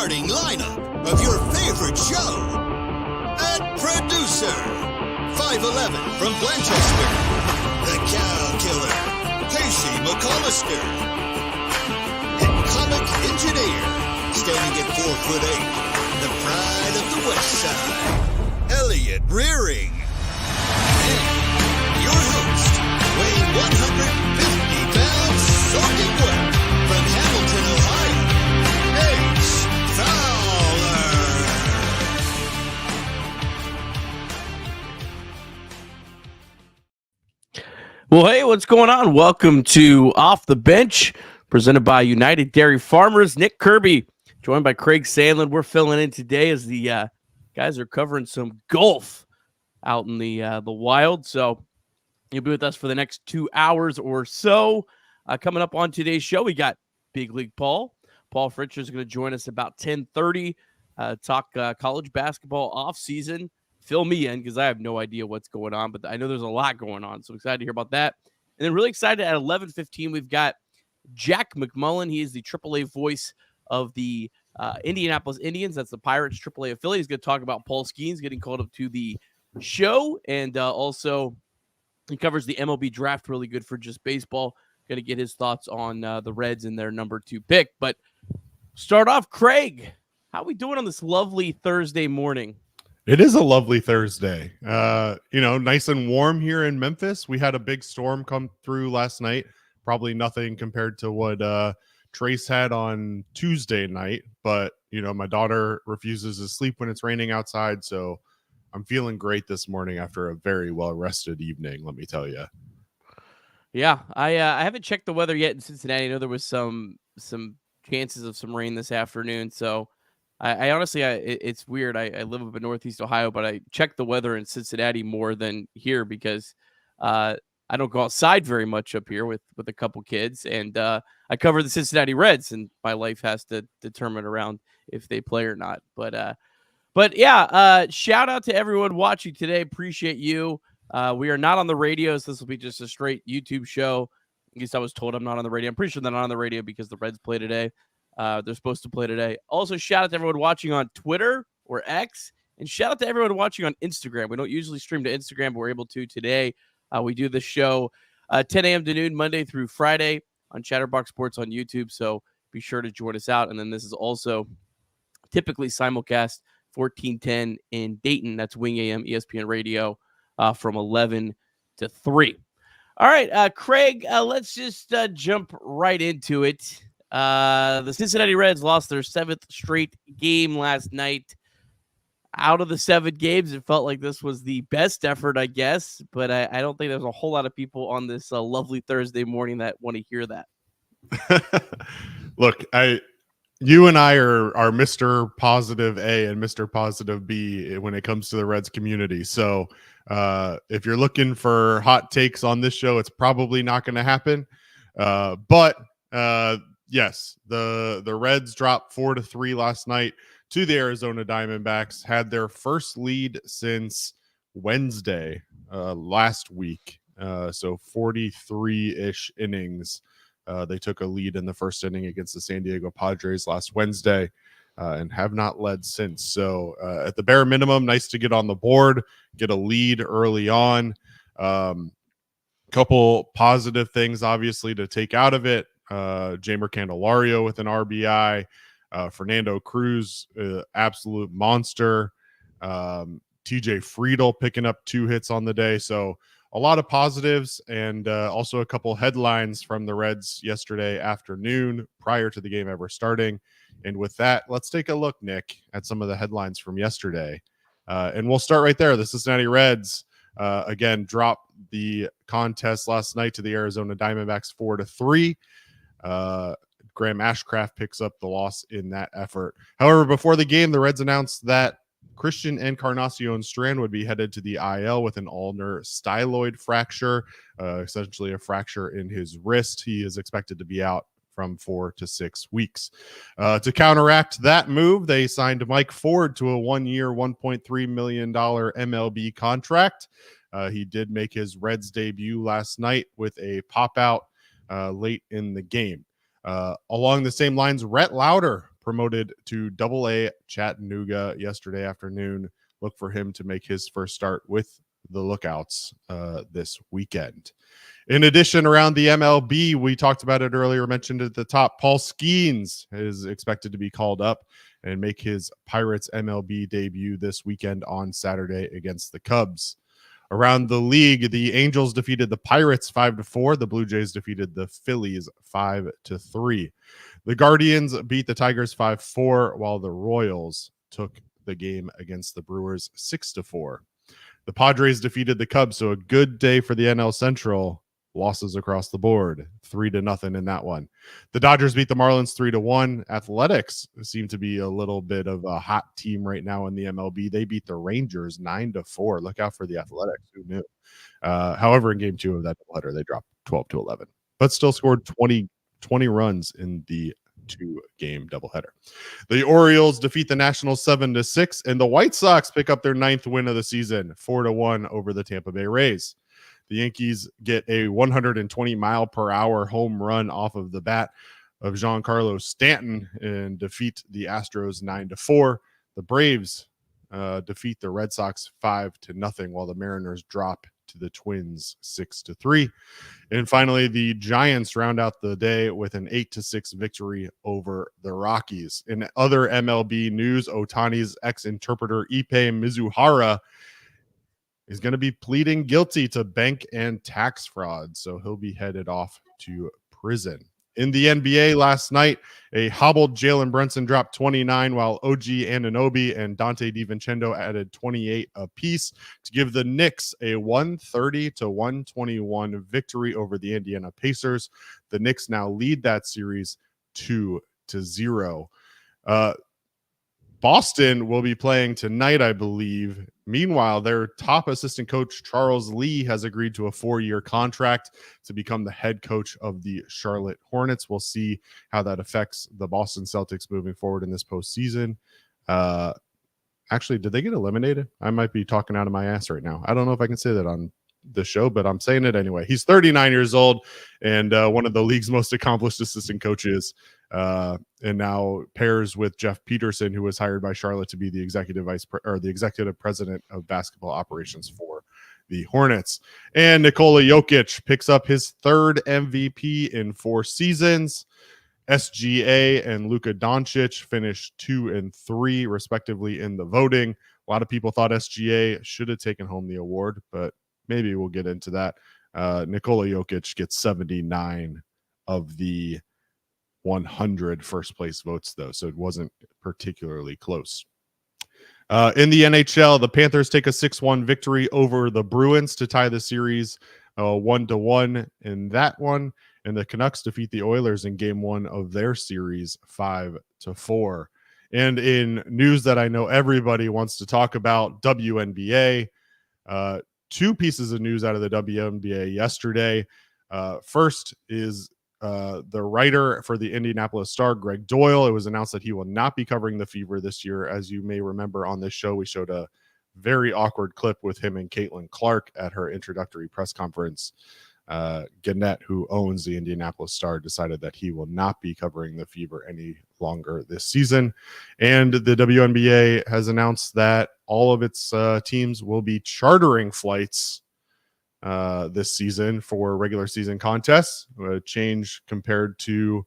starting lineup of your favorite show. At producer, 5'11" from Blanchester, the Cow Killer, Casey McCollister. And comic engineer, standing at 4'8", the pride of the West Side, Elliot Rearing. And your host, weighing 150 pounds, soaking wet, from Hamilton, Ohio, Ace Fowler. Well, hey, what's going on? Welcome to Off the Bench, presented by United Dairy Farmers. Nick Kirby, joined by Craig Sandlin. We're filling in today as the guys are covering some golf out in the wild. So you'll be with us for the next 2 hours or so. Coming up on today's show, we got Big League Paul. Paul Fritschner is going to join us about 10:30, talk college basketball offseason. Fill me in because I have no idea what's going on, but I know there's a lot going on, so I'm excited to hear about that. And then really excited at 11:15, we've got Jack McMullen. He is the AAA voice of the Indianapolis Indians. That's the Pirates AAA affiliate. He's going to talk about Paul Skeens getting called up to the show, and also he covers the MLB Draft, really good for just baseball. Going to get his thoughts on the Reds and their number 2 pick. But start off, Craig, how are we doing on this lovely Thursday morning? It is a lovely Thursday. Nice and warm here in Memphis. We had a big storm come through last night. Probably nothing compared to what Trace had on Tuesday night. But, my daughter refuses to sleep when it's raining outside. So I'm feeling great this morning after a very well-rested evening, let me tell you. Yeah, I haven't checked the weather yet in Cincinnati. I know there was some chances of some rain this afternoon. So I honestly, it's weird. I live up in Northeast Ohio, but I check the weather in Cincinnati more than here because I don't go outside very much up here with a couple kids. And I cover the Cincinnati Reds, and my life has to determine around if they play or not. But yeah, shout out to everyone watching today. Appreciate you. We are not on the radio, so this will be just a straight YouTube show. At least I was told I'm not on the radio. I'm pretty sure they're not on the radio because the Reds play today. They're supposed to play today. Also, shout out to everyone watching on Twitter or X, and shout out to everyone watching on Instagram. We don't usually stream to Instagram, but we're able to today. We do the show 10 a.m. to noon, Monday through Friday on Chatterbox Sports on YouTube, so be sure to join us out. And then this is also typically simulcast 1410 in Dayton. That's Wing AM ESPN Radio from 11 to 3. All right, Craig, let's just jump right into it. The Cincinnati Reds lost their 7th straight game last night. Out of the 7 games, it felt like this was the best effort, I guess, but I don't think there's a whole lot of people on this lovely Thursday morning that want to hear that. Look, you and I are Mr. Positive A and Mr. Positive B when it comes to the Reds community. So if you're looking for hot takes on this show, it's probably not going to happen. But yes, the Reds dropped 4-3 last night to the Arizona Diamondbacks, had their first lead since Wednesday last week. So 43-ish innings. They took a lead in the first inning against the San Diego Padres last Wednesday and have not led since. So at the bare minimum, nice to get on the board, get a lead early on. Couple positive things, obviously, to take out of it. Jeimer Candelario with an RBI. Fernando Cruz, absolute monster. TJ Friedel picking up 2 hits on the day. So a lot of positives, and also a couple headlines from the Reds yesterday afternoon prior to the game ever starting. And with that, let's take a look, Nick, at some of the headlines from yesterday. And we'll start right there. The Cincinnati Reds, again, dropped the contest last night to the Arizona Diamondbacks 4-3. Graham Ashcraft picks up the loss in that effort. However, before the game, the Reds announced that Christian Encarnacion-Strand would be headed to the IL with an ulnar styloid fracture, essentially a fracture in his wrist. He is expected to be out from 4 to 6 weeks. To counteract that move, they signed Mike Ford to a 1-year, $1.3 million MLB contract. He did make his Reds debut last night with a pop-out late in the game. Along the same lines, Rhett Lauder promoted to Double-A Chattanooga yesterday afternoon. Look for him to make his first start with the Lookouts this weekend. In addition, around the MLB, we talked about it earlier, mentioned at the top, Paul Skeens is expected to be called up and make his Pirates MLB debut this weekend on Saturday against the Cubs. Around the league, the Angels defeated the Pirates 5-4. The Blue Jays defeated the Phillies 5-3. The Guardians beat the Tigers 5-4, while the Royals took the game against the Brewers 6-4. The Padres defeated the Cubs, so a good day for the NL Central. Losses across the board, 3-0 in that one. The Dodgers beat the Marlins 3-1. Athletics seem to be a little bit of a hot team right now in the MLB. They beat the Rangers 9-4. Look out for the Athletics. Who knew? However, in game 2 of that doubleheader, they dropped 12-11, but still scored 20 runs in the 2-game doubleheader. The Orioles defeat the Nationals 7-6, and the White Sox pick up their 9th win of the season, 4-1 over the Tampa Bay Rays. The Yankees get a 120-mile-per-hour home run off of the bat of Giancarlo Stanton and defeat the Astros 9-4. The Braves defeat the Red Sox 5-0, while the Mariners drop to the Twins 6-3. And finally, the Giants round out the day with an 8-6 victory over the Rockies. In other MLB news, Ohtani's ex-interpreter Ippei Mizuhara is going to be pleading guilty to bank and tax fraud, so he'll be headed off to prison. In the NBA last night, a hobbled Jalen Brunson dropped 29, while OG Anunoby and Dante DiVincenzo added 28 apiece to give the Knicks a 130-121 victory over the Indiana Pacers. The Knicks now lead that series 2-0. Boston will be playing tonight, I believe. Meanwhile, their top assistant coach, Charles Lee, has agreed to a 4-year contract to become the head coach of the Charlotte Hornets. We'll see how that affects the Boston Celtics moving forward in this postseason. Actually, did they get eliminated? I might be talking out of my ass right now. I don't know if I can say that on the show, but I'm saying it anyway. He's 39 years old and one of the league's most accomplished assistant coaches, and now pairs with Jeff Peterson, who was hired by Charlotte to be the executive president of basketball operations for the Hornets. And Nikola Jokic picks up his 3rd MVP in 4 seasons. SGA and Luka Doncic finished 2 and 3 respectively in the voting. A lot of people thought SGA should have taken home the award, but maybe we'll get into that. Nikola Jokic gets 79 of the 100 first place votes, though, so it wasn't particularly close. In the NHL, the Panthers take a 6-1 victory over the Bruins to tie the series 1-1 in that one, and the Canucks defeat the Oilers in game 1 of their series 5-4. And in news that I know everybody wants to talk about, WNBA, 2 pieces of news out of the WNBA yesterday. First is the writer for the Indianapolis Star, Greg Doyle. It was announced that he will not be covering the Fever this year. As you may remember on this show, we showed a very awkward clip with him and Caitlin Clark at her introductory press conference. Gannett, who owns the Indianapolis Star, decided that he will not be covering the Fever any longer this season. And the WNBA has announced that all of its teams will be chartering flights this season for regular season contests, a change compared to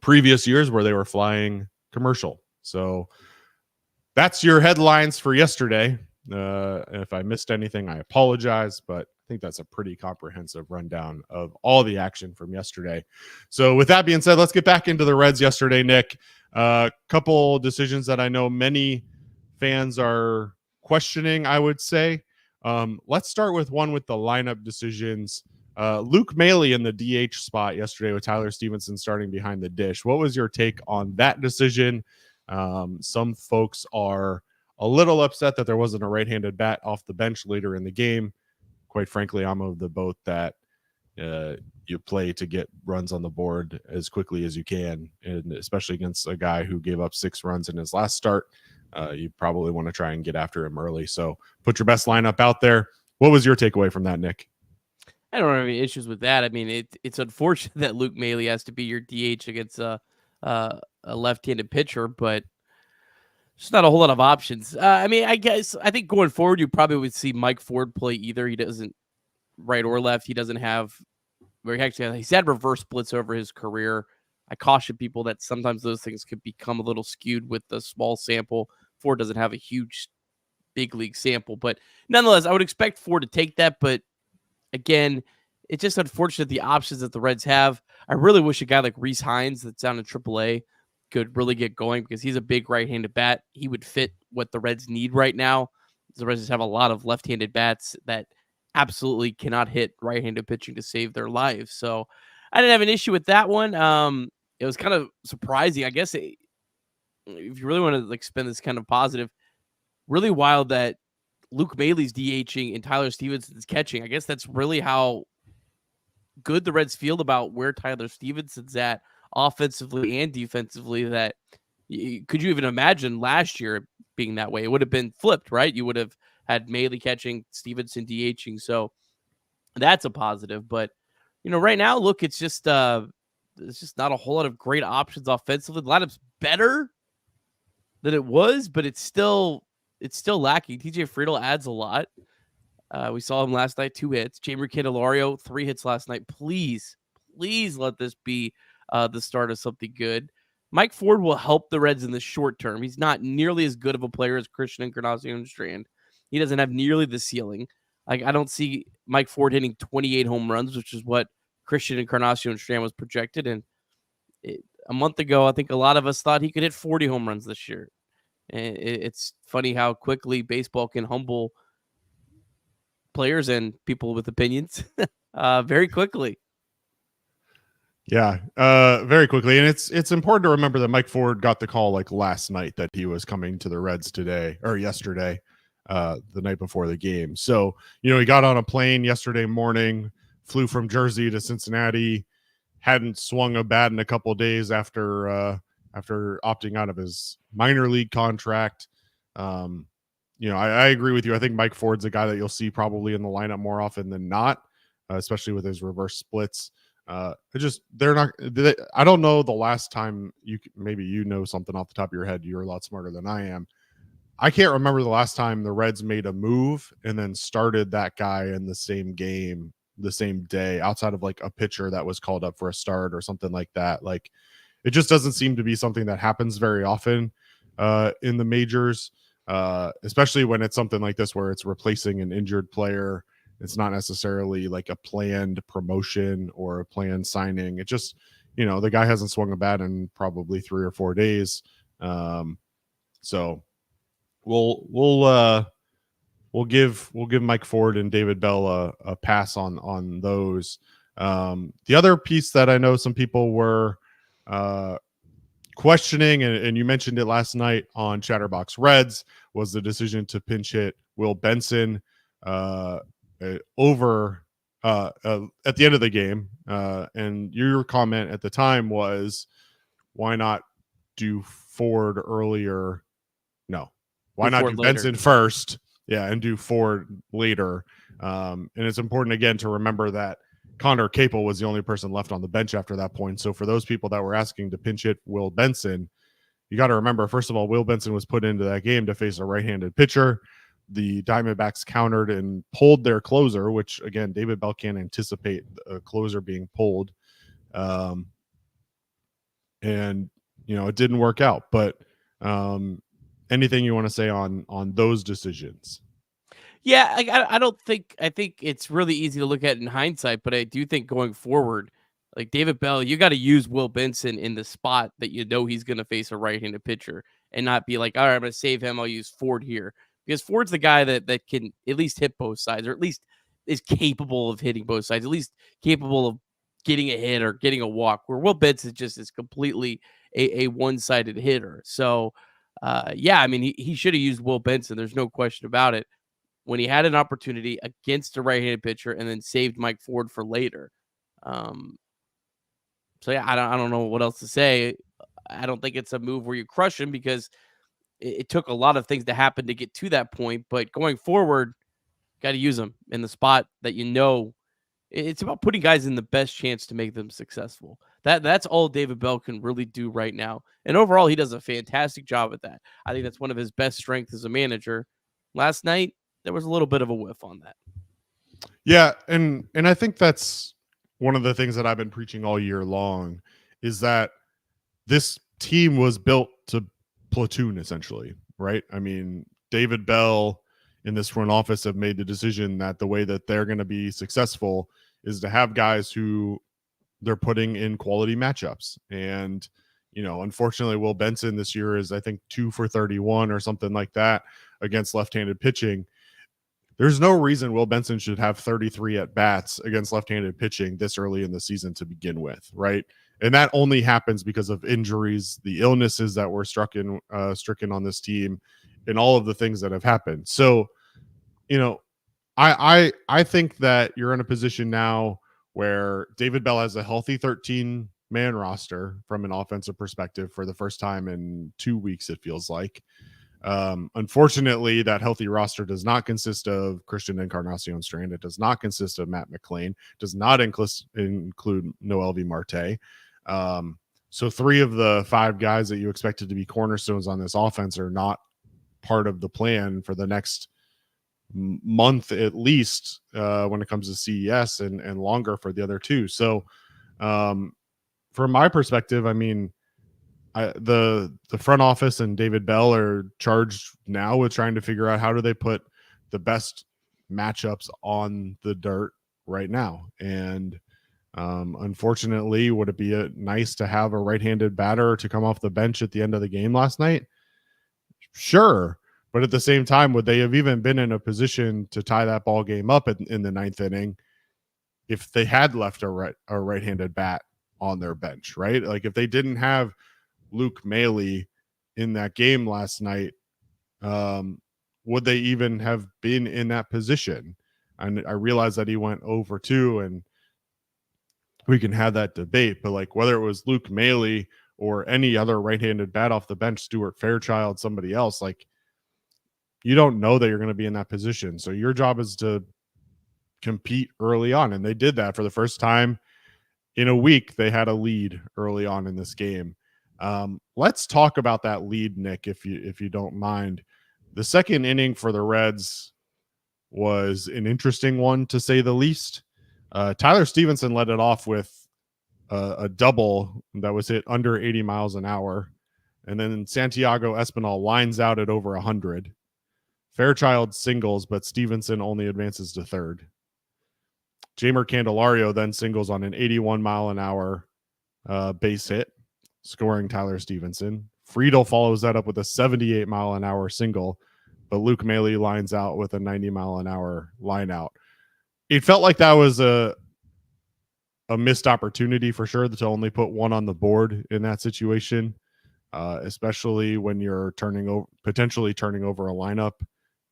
previous years where they were flying commercial. So that's your headlines for yesterday. If I missed anything, I apologize, but I think that's a pretty comprehensive rundown of all the action from yesterday. So with that being said, let's get back into the Reds yesterday, Nick. Couple decisions that I know many fans are questioning, I would say. Let's start with one with the lineup decisions. Luke Maile in the DH spot yesterday with Tyler Stevenson starting behind the dish. What was your take on that decision? Some folks are a little upset that there wasn't a right-handed bat off the bench later in the game. Quite frankly, I'm of the boat that you play to get runs on the board as quickly as you can, and especially against a guy who gave up 6 runs in his last start. You probably want to try and get after him early. So put your best lineup out there. What was your takeaway from that, Nick? I don't have any issues with that. I mean, it's unfortunate that Luke Maile has to be your DH against a a left-handed pitcher, but there's not a whole lot of options. I think going forward, you probably would see Mike Ford play either. He doesn't right or left. He doesn't have he's had reverse splits over his career. I caution people that sometimes those things could become a little skewed with the small sample. Ford doesn't have a huge big league sample, but nonetheless, I would expect Ford to take that. But again, it's just unfortunate the options that the Reds have. I really wish a guy like Rhys Hines that's down in AAA could really get going because he's a big right-handed bat. He would fit what the Reds need right now. The Reds just have a lot of left-handed bats that absolutely cannot hit right-handed pitching to save their lives. So I didn't have an issue with that one. It was kind of surprising. I guess if you really want to like spend this kind of positive, really wild that Luke Mailey's DHing and Tyler Stephenson's catching. I guess that's really how good the Reds feel about where Tyler Stephenson's at offensively and defensively. That could you even imagine last year being that way? It would have been flipped, right? You would have had Mailey catching, Stephenson DHing. So that's a positive. But right now, look, it's just not a whole lot of great options offensively. The lineup's better than it was, but it's still lacking. TJ Friedl adds a lot. We saw him last night, 2 hits. Jeimer Candelario, 3 hits last night. Please let this be the start of something good. Mike Ford will help the Reds in the short term. He's not nearly as good of a player as Christian Encarnacion-Strand. He doesn't have nearly the ceiling. Like, I don't see Mike Ford hitting 28 home runs, which is what Christian Encarnacion-Strand was projected. And a month ago, I think a lot of us thought he could hit 40 home runs this year. And it's funny how quickly baseball can humble players and people with opinions very quickly. Yeah, very quickly. And it's important to remember that Mike Ford got the call like last night that he was coming to the Reds yesterday, the night before the game. So, he got on a plane yesterday morning, flew from Jersey to Cincinnati, hadn't swung a bat in a couple of days after opting out of his minor league contract. I agree with you. I think Mike Ford's a guy that you'll see probably in the lineup more often than not, especially with his reverse splits. I don't know the last time maybe something off the top of your head. You're a lot smarter than I am. I can't remember the last time the Reds made a move and then started that guy in the same game, the same day, outside of like a pitcher that was called up for a start or something like that. Like, it just doesn't seem to be something that happens very often in the majors, especially when it's something like this where it's replacing an injured player. It's not necessarily like a planned promotion or a planned signing. It just, the guy hasn't swung a bat in probably 3 or 4 days. So we'll give Mike Ford and David Bell a pass on those. The other piece that I know some people were questioning, and you mentioned it last night on Chatterbox Reds, was the decision to pinch hit Will Benson over at the end of the game. And your comment at the time was, why not do Ford earlier? No, why not do Benson first? Yeah, and do Ford later. And it's important again to remember that Connor Capel was the only person left on the bench after that point. So for those people that were asking to pinch hit Will Benson, you got to remember, first of all, Will Benson was put into that game to face a right-handed pitcher. The Diamondbacks countered and pulled their closer, which, again, David Bell can't anticipate a closer being pulled. And, it didn't work out. But anything you want to say on those decisions? Yeah, I think it's really easy to look at in hindsight, but I do think going forward, like David Bell, you got to use Will Benson in the spot that he's going to face a right-handed pitcher and not be like, all right, I'm going to save him. I'll use Ford here. Because Ford's the guy that can at least hit both sides, or at least is capable of hitting both sides, at least capable of getting a hit or getting a walk, where Will Benson just is completely a one-sided hitter. So, he should have used Will Benson. There's no question about it. When he had an opportunity against a right-handed pitcher and then saved Mike Ford for later. I don't know what else to say. I don't think it's a move where you crush him because it took a lot of things to happen to get to that point, but going forward, got to use him in the spot that It's about putting guys in the best chance to make them successful. That's all David Bell can really do right now. And overall, he does a fantastic job at that. I think that's one of his best strengths as a manager. Last night, there was a little bit of a whiff on that. Yeah, and I think that's one of the things that I've been preaching all year long is that this team was built to platoon essentially, right? I mean, David Bell in this front office have made the decision that the way that they're going to be successful is to have guys who they're putting in quality matchups. And, you know, unfortunately, Will Benson this year is, I think, 2 for 31 or something like that against left-handed pitching. There's no reason Will Benson should have 33 at bats against left-handed pitching this early in the season to begin with, right? And that only happens because of injuries, the illnesses that were stricken on this team, and all of the things that have happened. So, you know, I think that you're in a position now where David Bell has a healthy 13-man roster from an offensive perspective for the first time in 2 weeks, it feels like. Unfortunately, that healthy roster does not consist of Christian Encarnacion-Strand. It does not consist of Matt McLean. Does not include Noel V. Marte. So 3 of the 5 guys that you expected to be cornerstones on this offense are not part of the plan for the next month at least when it comes to CES and longer for the other 2. So from my perspective, I mean, the front office and David Bell are charged now with trying to figure out how do they put the best matchups on the dirt right now. And unfortunately, would it be nice to have a right-handed batter to come off the bench at the end of the game last night? Sure. But at the same time, would they have even been in a position to tie that ball game up in the 9th inning if they had left a right-handed bat on their bench, right? Like if they didn't have Luke Maile in that game last night, would they even have been in that position? And I realize that he went over 2 and we can have that debate, but like whether it was Luke Maile or any other right-handed bat off the bench, Stuart Fairchild, somebody else, like you don't know that you're going to be in that position. So your job is to compete early on. And they did that for the first time in a week. They had a lead early on in this game. Let's talk about that lead, Nick, if you don't mind. The second inning for the Reds was an interesting one, to say the least. Tyler Stevenson led it off with a double that was hit under 80 miles an hour. And then Santiago Espinal lines out at over 100. Fairchild singles, but Stevenson only advances to third. Jamer Candelario then singles on an 81 mile an hour base hit, scoring Tyler Stevenson. Friedel follows that up with a 78 mile an hour single, but Luke Maile lines out with a 90 mile an hour line out. It felt like that was a missed opportunity for sure to only put 1 on the board in that situation, especially when you're potentially turning over a lineup.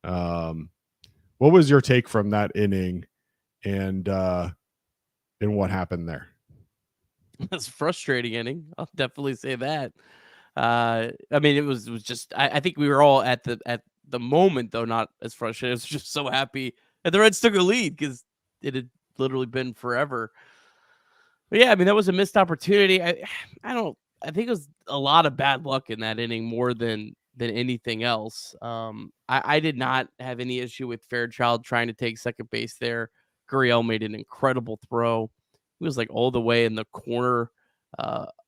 What was your take from that inning and what happened there? That's a frustrating inning. I'll definitely say that. I mean, it was just, I think we were all at the moment, though, not as frustrated. I was just so happy that the Reds took a lead because it had literally been forever. But yeah, I mean, that was a missed opportunity. I think it was a lot of bad luck in that inning more than anything else. I did not have any issue with Fairchild trying to take second base there. Gurriel made an incredible throw. He was like all the way in the corner,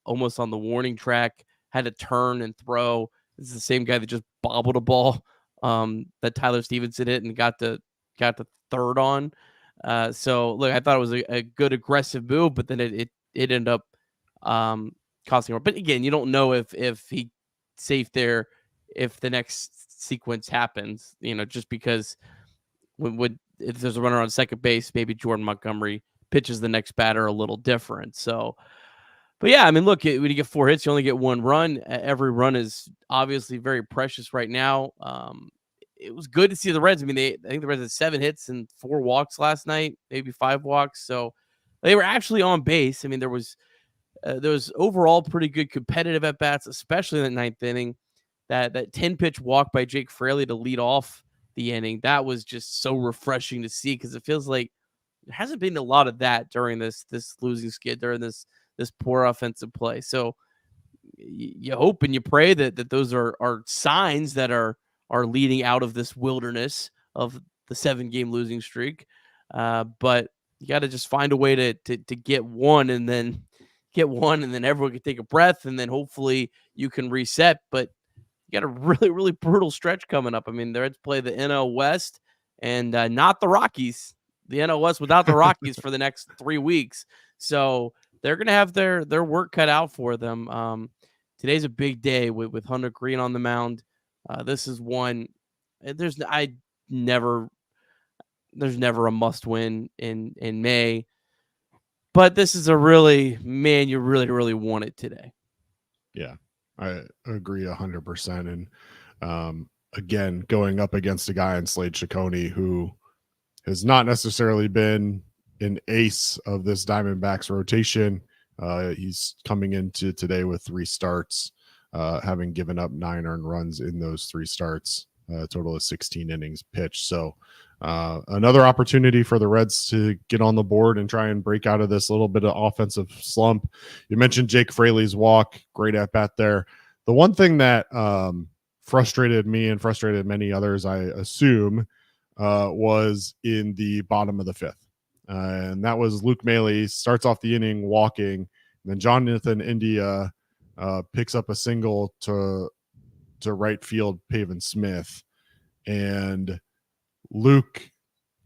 almost on the warning track, had to turn and throw. This is the same guy that just bobbled a ball that Tyler Stevenson hit and got the third on. So look, I thought it was a good aggressive move, but then it ended up costing more. But again, you don't know if he safe there if the next sequence happens, just because if there's a runner on second base, maybe Jordan Montgomery pitches the next batter a little different. So, but yeah, I mean, look, when you get 4 hits, you only get 1 run. Every run is obviously very precious right now. It was good to see the Reds. I mean, I think the Reds had 7 hits and 4 walks last night, maybe 5 walks. So they were actually on base. I mean, there was overall pretty good competitive at bats, especially in the 9th inning. That 10-pitch walk by Jake Fraley to lead off the inning, that was just so refreshing to see, because it feels like there hasn't been a lot of that during this losing skid, during this poor offensive play. So you hope and you pray that those are signs that are leading out of this wilderness of the 7-game losing streak. But you got to just find a way to get one, and then everyone can take a breath, and then hopefully you can reset. But you got a really, really brutal stretch coming up. I mean, the Reds play the NL West and not the Rockies. The NL West without the Rockies for the next 3 weeks. So they're going to have their work cut out for them. Today's a big day with Hunter Green on the mound. This is one. There's never a must win in May. But this is a really, man, you really, really want it today. Yeah, I agree 100%. And again, going up against a guy in Slade Ciccone who has not necessarily been an ace of this Diamondbacks rotation. He's coming into today with 3 starts, having given up 9 earned runs in those 3 starts, a total of 16 innings pitched. So another opportunity for the Reds to get on the board and try and break out of this little bit of offensive slump. You mentioned Jake Fraley's walk, great at bat there. The one thing that frustrated me and frustrated many others, I assume, was in the bottom of the 5th. And that was Luke Maile starts off the inning walking, and then Jonathan India picks up a single to right field, Pavin Smith, and Luke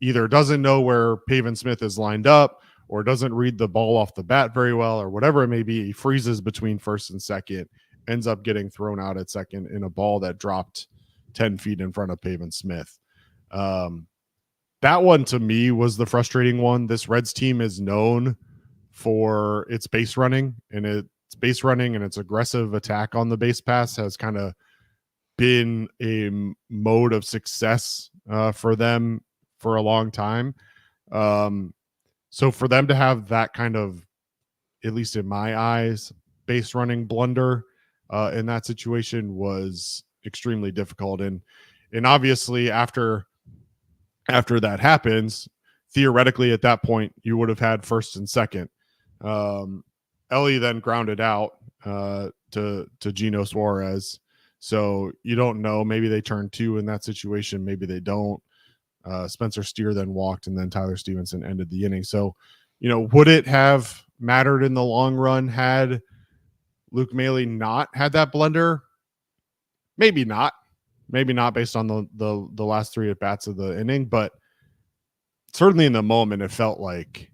either doesn't know where Pavin Smith is lined up or doesn't read the ball off the bat very well, or whatever it may be. He freezes between first and second, ends up getting thrown out at second in a ball that dropped 10 feet in front of Pavin Smith. That one to me was the frustrating one. This Reds team is known for its base running, and its aggressive attack on the base pass has kind of been a mode of success for them for a long time. So for them to have that kind of, at least in my eyes, base running blunder in that situation was extremely difficult. And obviously after that happens, theoretically at that point, you would have had first and second. Ellie then grounded out to Gino Suarez. So you don't know. Maybe they turn 2 in that situation. Maybe they don't. Spencer Steer then walked, and then Tyler Stevenson ended the inning. So, would it have mattered in the long run had Luke Maile not had that blunder? Maybe not. Maybe not based on the last 3 at-bats of the inning, but certainly in the moment, it felt like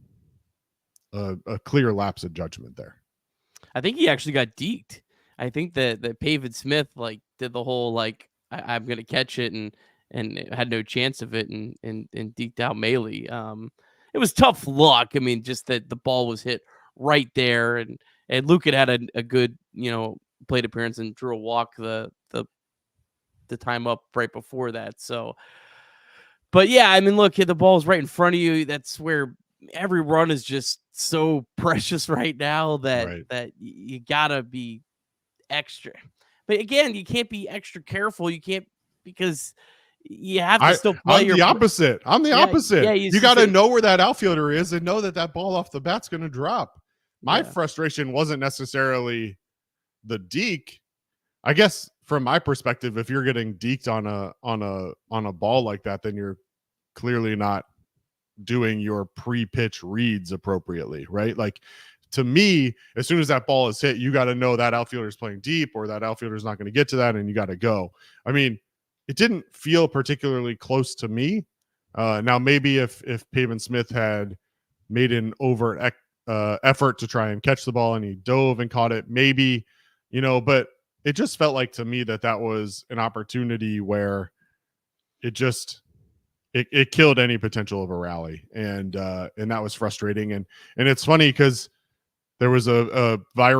a clear lapse of judgment there. I think he actually got deked. I think that Pavin Smith did the whole I'm gonna catch it and had no chance of it and deked out Maile. It was tough luck. I mean, just that the ball was hit right there, and Luke had a good plate appearance and drew a walk the time up right before that. So, but yeah, I mean, look, the ball's right in front of you. That's where every run is just so precious right now that you gotta be extra. But again, you can't be extra careful. You can't, because you have to still play I'm the opposite. Yeah, you got to know where that outfielder is and know that ball off the bat's going to drop. My frustration wasn't necessarily the deke. I guess from my perspective, if you're getting deked on a ball like that, then you're clearly not doing your pre-pitch reads appropriately, right? Like, to me, as soon as that ball is hit, you got to know that outfielder is playing deep, or that outfielder is not going to get to that, and you got to go. I mean, it didn't feel particularly close to me. Now, maybe if Pavin Smith had made an overt effort to try and catch the ball and he dove and caught it, maybe, but it just felt like to me that was an opportunity where it killed any potential of a rally. And that was frustrating. And it's funny because there was a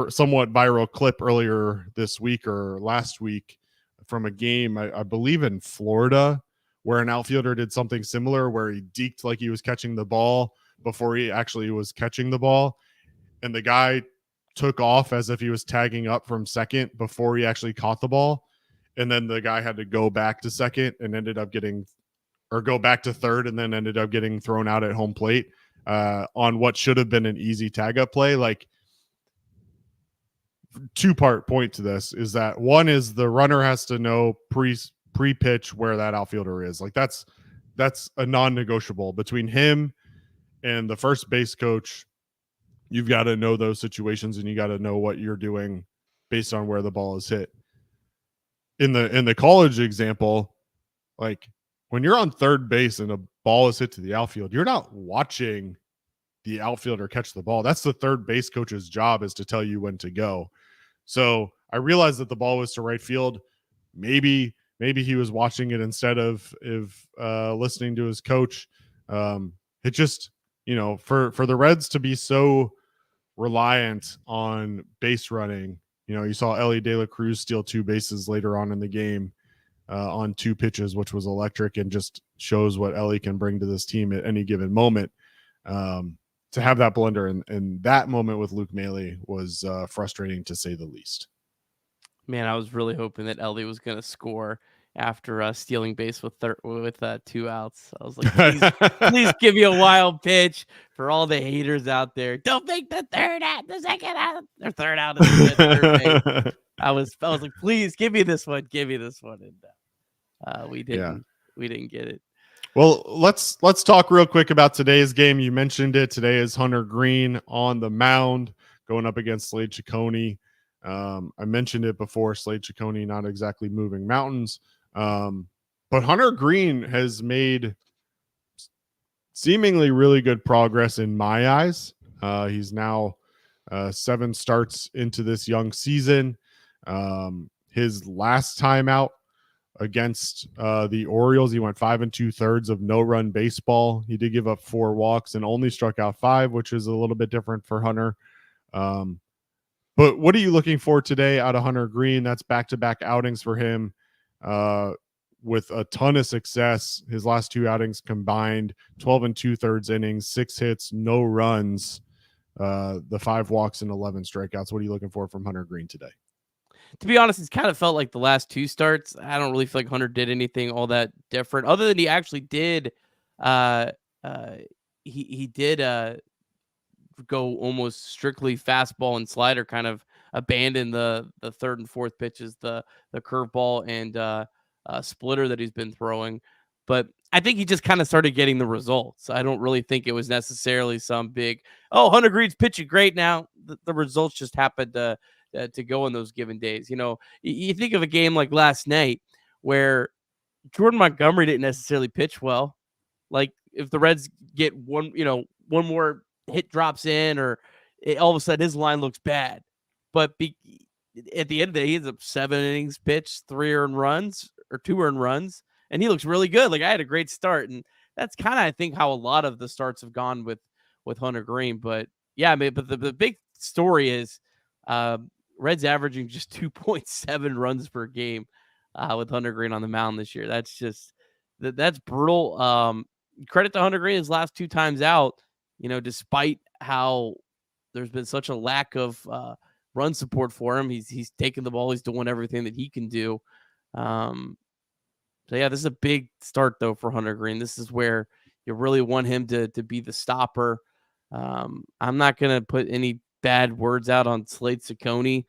somewhat viral clip earlier this week or last week from a game, I believe in Florida, where an outfielder did something similar, where he deked like he was catching the ball before he actually was catching the ball. And the guy took off as if he was tagging up from second before he actually caught the ball. And then the guy had to go back to second and go back to third, and then ended up getting thrown out at home plate. on what should have been an easy tag up play. Like, two-part point to this is that one is the runner has to know pre-pitch where that outfielder is. Like, that's a non-negotiable between him and the first base coach. You've got to know those situations, and you got to know what you're doing based on where the ball is hit. In the college example, like when you're on third base and a ball is hit to the outfield, you're not watching the outfielder catch the ball. That's the third base coach's job, is to tell you when to go. So I realized that the ball was to right field. Maybe he was watching it instead of listening to his coach. It just, for the Reds to be so reliant on base running, you saw Ellie De La Cruz steal 2 bases later on in the game on 2 pitches, which was electric and just shows what Ellie can bring to this team at any given moment. To have that blunder in that moment with Luke Maile was frustrating, to say the least. Man, I was really hoping that Ellie was going to score after stealing base with 2 outs. I was like, please give me a wild pitch for all the haters out there. Don't make the third out, the second out, or third out. Third base. I was like, please give me this one. Give me this one. And we didn't. We didn't get it. Well, let's talk real quick about today's game. You mentioned it. Today is Hunter Green on the mound going up against Slade Ciccone. I mentioned it before. Slade Ciccone not exactly moving mountains, but Hunter Green has made seemingly really good progress in my eyes. He's now 7 starts into this young season. His last time out against the Orioles, he went 5 2/3 of no-run baseball. He did give up 4 walks and only struck out 5, which is a little bit different for Hunter. But what are you looking for today out of Hunter Green? That's back-to-back outings for him with a ton of success. His last 2 outings combined, 12 2/3 innings, 6 hits, no runs, the 5 walks and 11 strikeouts. What are you looking for from Hunter Green today? To be honest, it's kind of felt like the last 2 starts. I don't really feel like Hunter did anything all that different, other than he actually did. He did go almost strictly fastball and slider, kind of abandon the 3rd and 4th pitches, the curveball and splitter that he's been throwing. But I think he just kind of started getting the results. I don't really think it was necessarily some big, Hunter Green's pitching great now. The results just happened to go in those given days. You think of a game like last night where Jordan Montgomery didn't necessarily pitch well. Like, if the Reds get one more hit drops in, or all of a sudden his line looks bad. But at the end of the day, he ends up 7 innings pitched, 3 earned runs or 2 earned runs, and he looks really good. Like, I had a great start, and that's kind of, I think, how a lot of the starts have gone with Hunter Green. But yeah, but the big story is Reds averaging just 2.7 runs per game with Hunter Green on the mound this year. That's just that's brutal. Credit to Hunter Green, his last 2 times out, despite how there's been such a lack of run support for him, he's taking the ball, he's doing everything that he can do. So yeah, this is a big start though for Hunter Green. This is where you really want him to be the stopper. I'm not gonna put any bad words out on Slade Ciccone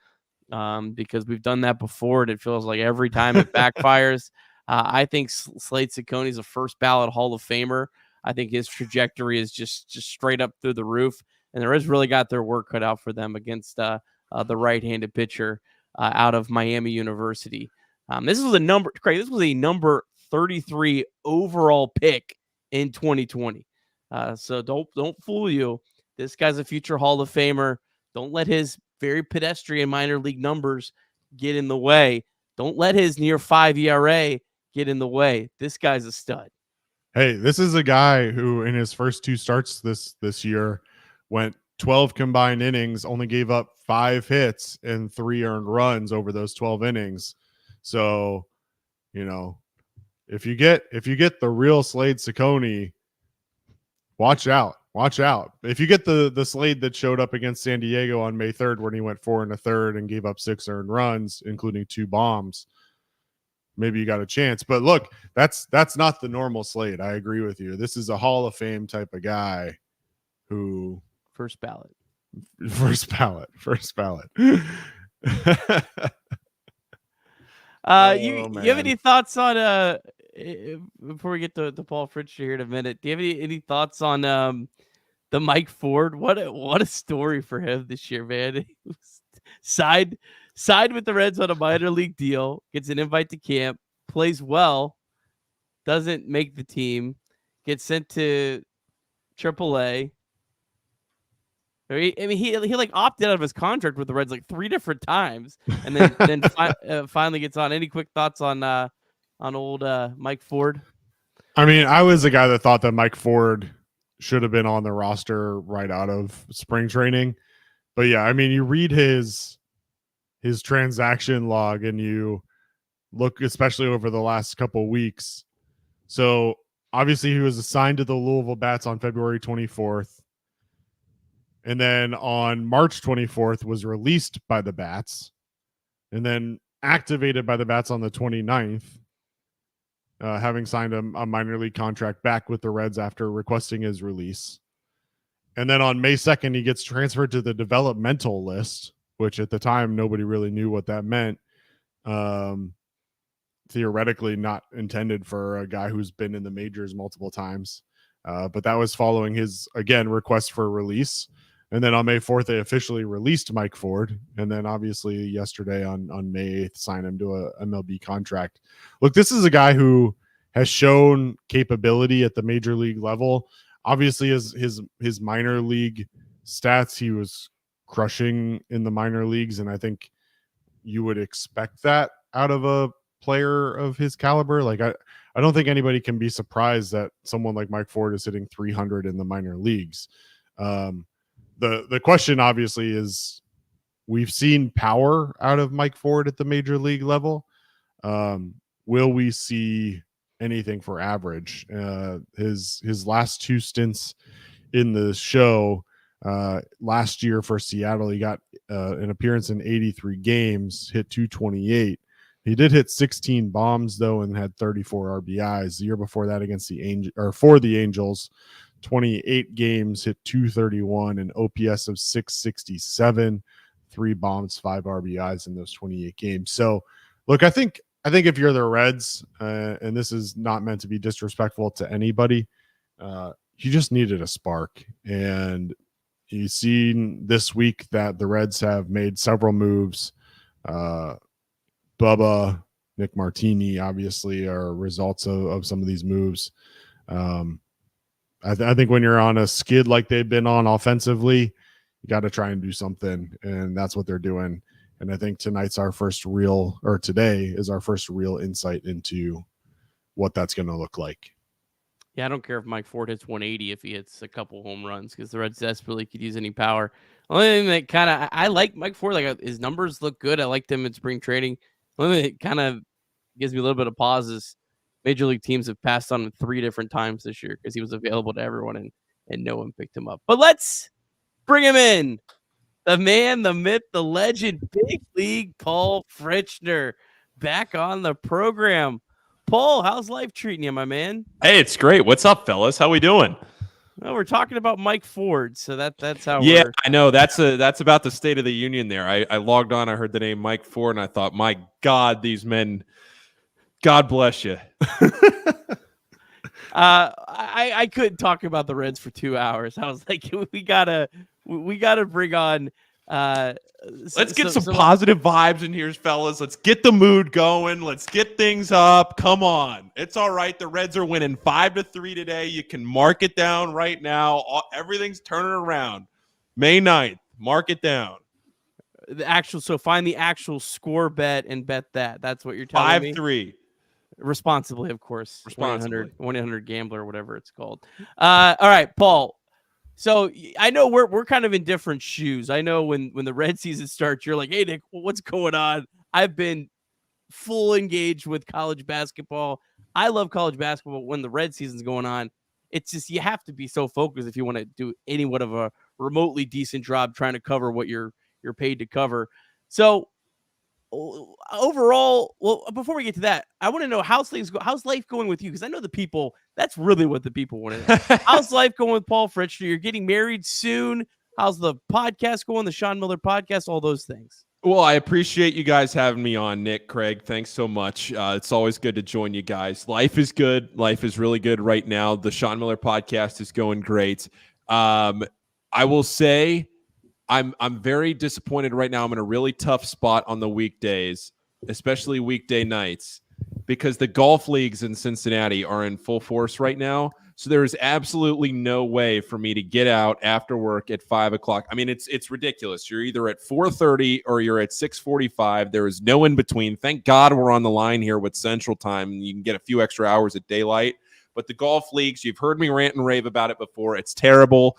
because we've done that before, and it feels like every time it backfires. I think Slade Ciccone is a first ballot Hall of Famer. I think his trajectory is just straight up through the roof, and the Reds really got their work cut out for them against the right-handed pitcher out of Miami University. This was a number 33 overall pick in 2020. So don't fool you. This guy's a future Hall of Famer. Don't let his very pedestrian minor league numbers get in the way. Don't let his near 5 ERA get in the way. This guy's a stud. Hey, this is a guy who in his first 2 starts this year went 12 combined innings, only gave up 5 hits and 3 earned runs over those 12 innings. So, if you get the real Slade Ciccone, watch out. If you get the Slade that showed up against San Diego on May 3rd, when he went 4 1/3 and gave up 6 earned runs, including 2 bombs, maybe you got a chance. But look, that's not the normal Slade. I agree with you. This is a Hall of Fame type of guy. who First ballot. first ballot. You have any thoughts on before we get to Paul Fritschner here in a minute? Do you have any thoughts on the Mike Ford? What a story for him this year, man. He was signed with the Reds on a minor league deal, gets an invite to camp, plays well, doesn't make the team, gets sent to AAA. He like opted out of his contract with the Reds like 3 different times, and then finally gets on. Any quick thoughts on old Mike Ford? I mean, I was the guy that thought that Mike Ford should have been on the roster right out of spring training, but yeah, I mean, you read his transaction log and you look, especially over the last couple weeks. So obviously, he was assigned to the Louisville Bats on February 24th. And then on March 24th was released by the Bats and then activated by the Bats on the 29th, having signed a minor league contract back with the Reds after requesting his release. And then on May 2nd, he gets transferred to the developmental list, which at the time, nobody really knew what that meant. Theoretically not intended for a guy who's been in the majors multiple times. But that was following his, again, request for release. And then on May 4th, they officially released Mike Ford. And then obviously yesterday on May 8th, signed him to a MLB contract. Look, this is a guy who has shown capability at the major league level. Obviously, his minor league stats, he was crushing in the minor leagues. And I think you would expect that out of a player of his caliber. Like, I don't think anybody can be surprised that someone like Mike Ford is hitting 300 in the minor leagues. The question obviously is, we've seen power out of Mike Ford at the major league level. Will we see anything for average? His last 2 stints in the show, last year for Seattle, he got an appearance in 83 games, hit 228. He did hit 16 bombs though, and had 34 RBIs. The year before that, against for the Angels, 28 games, hit 231, an OPS of 667, 3 bombs, 5 RBIs in those 28 games. So, look, I think if you're the Reds, and this is not meant to be disrespectful to anybody, you just needed a spark. And you see this week that the Reds have made several moves. Bubba, Nick Martini, obviously, are results of some of these moves. I think when you're on a skid like they've been on offensively, you got to try and do something, and that's what they're doing. And I think today is our first real insight into what that's going to look like. Yeah, I don't care if Mike Ford hits 180 if he hits a couple home runs, because the Reds desperately could use any power. Only thing that I like Mike Ford, like his numbers look good. I liked him in spring training. Only thing that kind of gives me a little bit of pause is major league teams have passed on him 3 different times this year because he was available to everyone and no one picked him up. But let's bring him in. The man, the myth, the legend, big league Paul Fritschner, back on the program. Paul, how's life treating you, my man? Hey, it's great. What's up, fellas? How we doing? Well, we're talking about Mike Ford, so that's how. Yeah, I know. That's about the State of the Union there. I logged on, I heard the name Mike Ford, and I thought, my God, these men. God bless you. I couldn't talk about the Reds for 2 hours. I was like, we gotta bring on. Let's get some positive vibes in here, fellas. Let's get the mood going. Let's get things up. Come on, it's all right. The Reds are winning 5-3 today. You can mark it down right now. Everything's turning around. May 9th. Mark it down. So find the actual score bet and bet that. That's what you're telling me. 5-3. Responsibly, of course. Responsibly. 1-800-GAMBLER, whatever it's called. All right, Paul. So I know we're kind of in different shoes. I know when the Red season starts, you're like, hey, Nick, what's going on? I've been full engaged with college basketball. I love college basketball. When the Red season's going on, it's just you have to be so focused if you want to do anyone of a remotely decent job trying to cover what you're paid to cover. So overall, well, before we get to that, I want to know how's life going with you? Because I know the people, that's really what the people want to know. How's life going with Paul Fritschner? You're getting married soon. How's the podcast going? The Sean Miller podcast, all those things. Well, I appreciate you guys having me on, Nick, Craig. Thanks so much. It's always good to join you guys. Life is good. Life is really good right now. The Sean Miller podcast is going great. I will say I'm very disappointed right now. I'm in a really tough spot on the weekdays, especially weekday nights, because the golf leagues in Cincinnati are in full force right now. So there is absolutely no way for me to get out after work at 5 o'clock. I mean, it's ridiculous. You're either at 4:30 or you're at 6:45. There is no in between. Thank God we're on the line here with Central Time. You can get a few extra hours at daylight. But the golf leagues, you've heard me rant and rave about it before. It's terrible.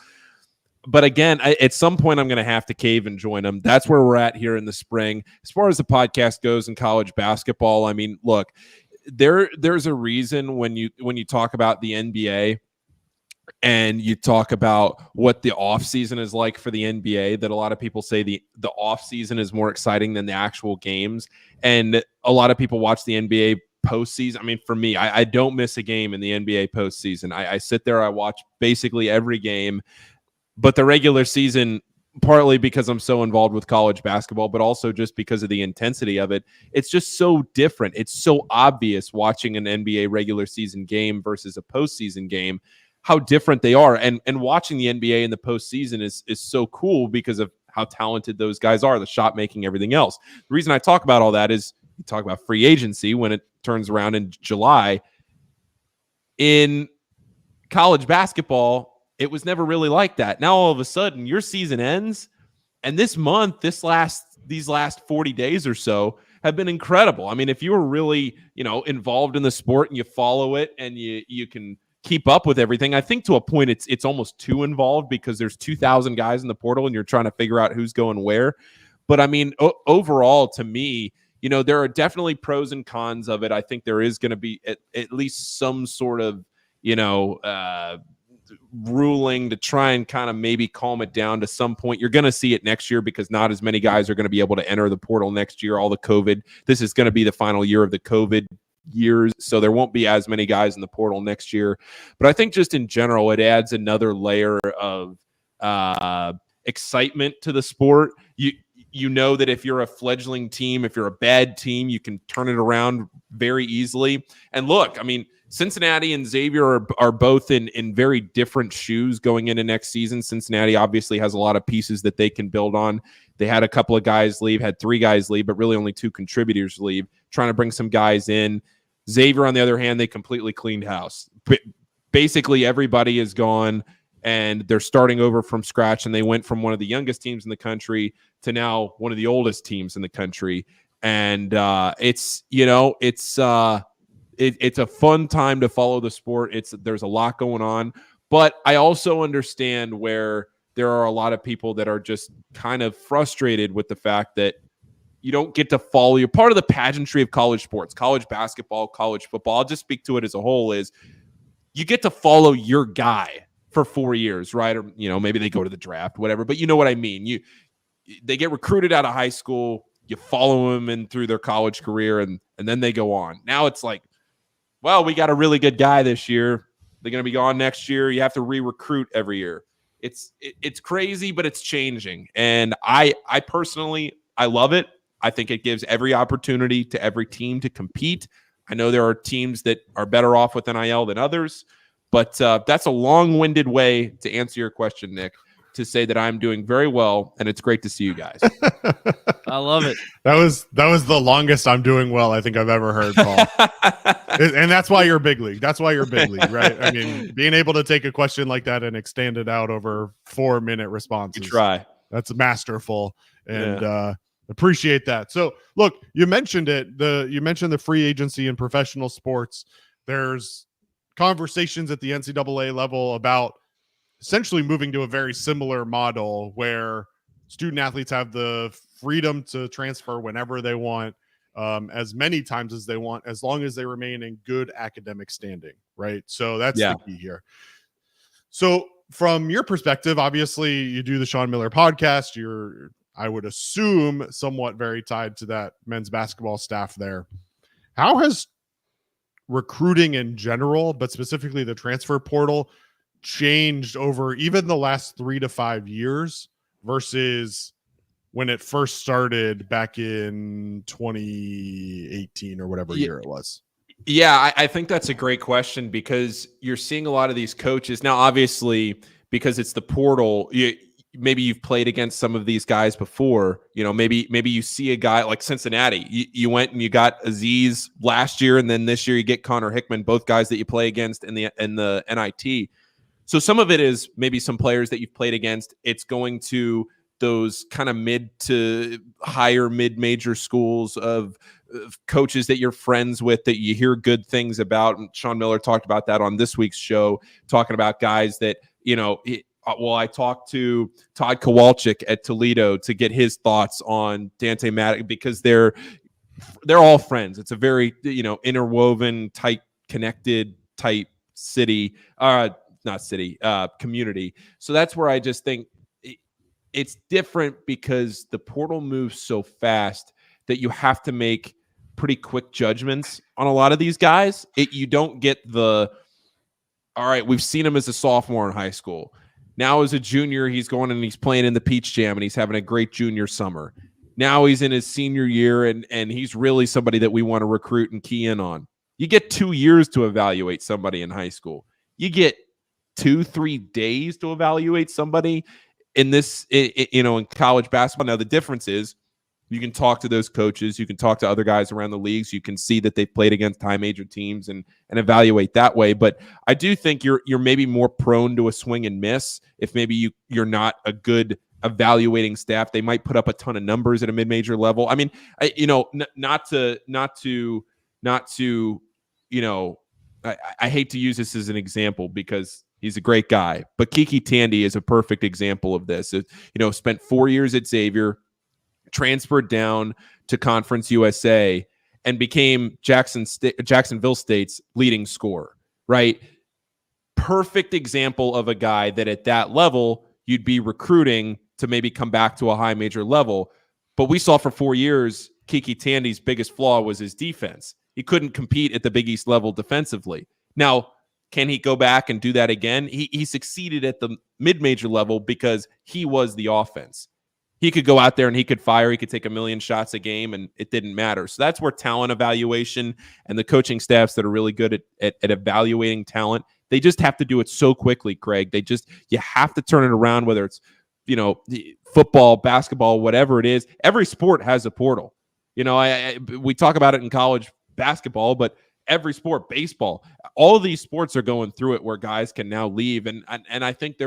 But again, at some point, I'm going to have to cave and join them. That's where we're at here in the spring. As far as the podcast goes in college basketball, I mean, look, there's a reason when you talk about the NBA and you talk about what the offseason is like for the NBA, that a lot of people say the offseason is more exciting than the actual games. And a lot of people watch the NBA postseason. I mean, for me, I don't miss a game in the NBA postseason. I sit there, I watch basically every game. But the regular season, partly because I'm so involved with college basketball, but also just because of the intensity of it, it's just so different. It's so obvious watching an NBA regular season game versus a postseason game, how different they are. And watching the NBA in the postseason is so cool because of how talented those guys are, the shot making, everything else. The reason I talk about all that is you talk about free agency when it turns around in July. In college basketball, it was never really like that. Now, all of a sudden, your season ends, and this month, these last 40 days or so have been incredible. I mean, if you were really, involved in the sport and you follow it and you can keep up with everything, I think to a point it's almost too involved because there's 2,000 guys in the portal and you're trying to figure out who's going where. But I mean, overall, to me, there are definitely pros and cons of it. I think there is going to be at least some sort of, ruling to try and kind of maybe calm it down to some point. You're going to see it next year because not as many guys are going to be able to enter the portal next year. All the COVID, this is going to be the final year of the COVID years. So there won't be as many guys in the portal next year. But I think just in general, it adds another layer of excitement to the sport. You know that if you're a fledgling team, if you're a bad team, you can turn it around very easily. And look, I mean, Cincinnati and Xavier are both in very different shoes going into next season. Cincinnati obviously has a lot of pieces that they can build on. They had a couple of guys leave, had 3 guys leave, but really only 2 contributors leave, trying to bring some guys in. Xavier, on the other hand, they completely cleaned house. Basically, everybody is gone, and they're starting over from scratch, and they went from one of the youngest teams in the country to now one of the oldest teams in the country. And it's a fun time to follow the sport. There's a lot going on, but I also understand where there are a lot of people that are just kind of frustrated with the fact that you don't get to follow. You're part of the pageantry of college sports, college basketball, college football. I'll just speak to it as a whole. Is you get to follow your guy for 4 years, right? Or maybe they go to the draft, whatever. But you know what I mean. They get recruited out of high school. You follow them in through their college career, and then they go on. Now it's like, well, we got a really good guy this year. They're going to be gone next year. You have to re-recruit every year. It's crazy, but it's changing. And I personally, I love it. I think it gives every opportunity to every team to compete. I know there are teams that are better off with NIL than others, but that's a long-winded way to answer your question, Nick, to say that I'm doing very well, and it's great to see you guys. I love it. That was the longest I'm doing well I think I've ever heard, Paul. And that's why you're big league. That's why you're big league, right? I mean, being able to take a question like that and extend it out over 4-minute responses. You try. That's masterful, and appreciate that. So, look, you mentioned it. You mentioned the free agency in professional sports. There's conversations at the NCAA level about essentially moving to a very similar model where student athletes have the freedom to transfer whenever they want, as many times as they want, as long as they remain in good academic standing, right? So that's the key here. So from your perspective, obviously you do the Sean Miller podcast. I would assume somewhat very tied to that men's basketball staff there. How has recruiting in general, but specifically the transfer portal, changed over even the last 3 to 5 years versus when it first started back in 2018 or whatever year it was? Yeah, I think that's a great question because you're seeing a lot of these coaches now, obviously, because it's the portal. Maybe you've played against some of these guys before. Maybe you see a guy like Cincinnati. You went and you got Aziz last year, and then this year you get Connor Hickman, both guys that you play against in the NIT. So some of it is maybe some players that you've played against. It's going to those kind of mid to higher mid-major schools of coaches that you're friends with that you hear good things about. And Sean Miller talked about that on this week's show, talking about guys that, I talked to Todd Kowalczyk at Toledo to get his thoughts on Dante Maddox because they're all friends. It's a very, interwoven, tight, connected type community. So that's where I just think it's different because the portal moves so fast that you have to make pretty quick judgments on a lot of these guys. You don't get all right, we've seen him as a sophomore in high school. Now as a junior, he's going and he's playing in the Peach Jam and he's having a great junior summer. Now he's in his senior year and he's really somebody that we want to recruit and key in on. You get 2 years to evaluate somebody in high school. You get 2-3 days to evaluate somebody in college basketball. Now the difference is you can talk to those coaches, you can talk to other guys around the leagues, you can see that they've played against high major teams and evaluate that way. But I do think you're maybe more prone to a swing and miss if maybe you're not a good evaluating staff. They might put up a ton of numbers at a mid-major level. I mean, I hate to use this as an example because he's a great guy, but Kiki Tandy is a perfect example of this. Spent 4 years at Xavier, transferred down to Conference USA, and became Jacksonville State's leading scorer, right? Perfect example of a guy that at that level you'd be recruiting to maybe come back to a high major level. But we saw for 4 years, Kiki Tandy's biggest flaw was his defense. He couldn't compete at the Big East level defensively. Now, can he go back and do that again? He succeeded at the mid-major level because he was the offense. He could go out there and he could fire. He could take 1 million shots a game, and it didn't matter. So that's where talent evaluation and the coaching staffs that are really good at evaluating talent, they just have to do it so quickly, Craig. You have to turn it around, whether it's, football, basketball, whatever it is. Every sport has a portal. We talk about it in college basketball, but every sport, baseball, all of these sports are going through it where guys can now leave. And I think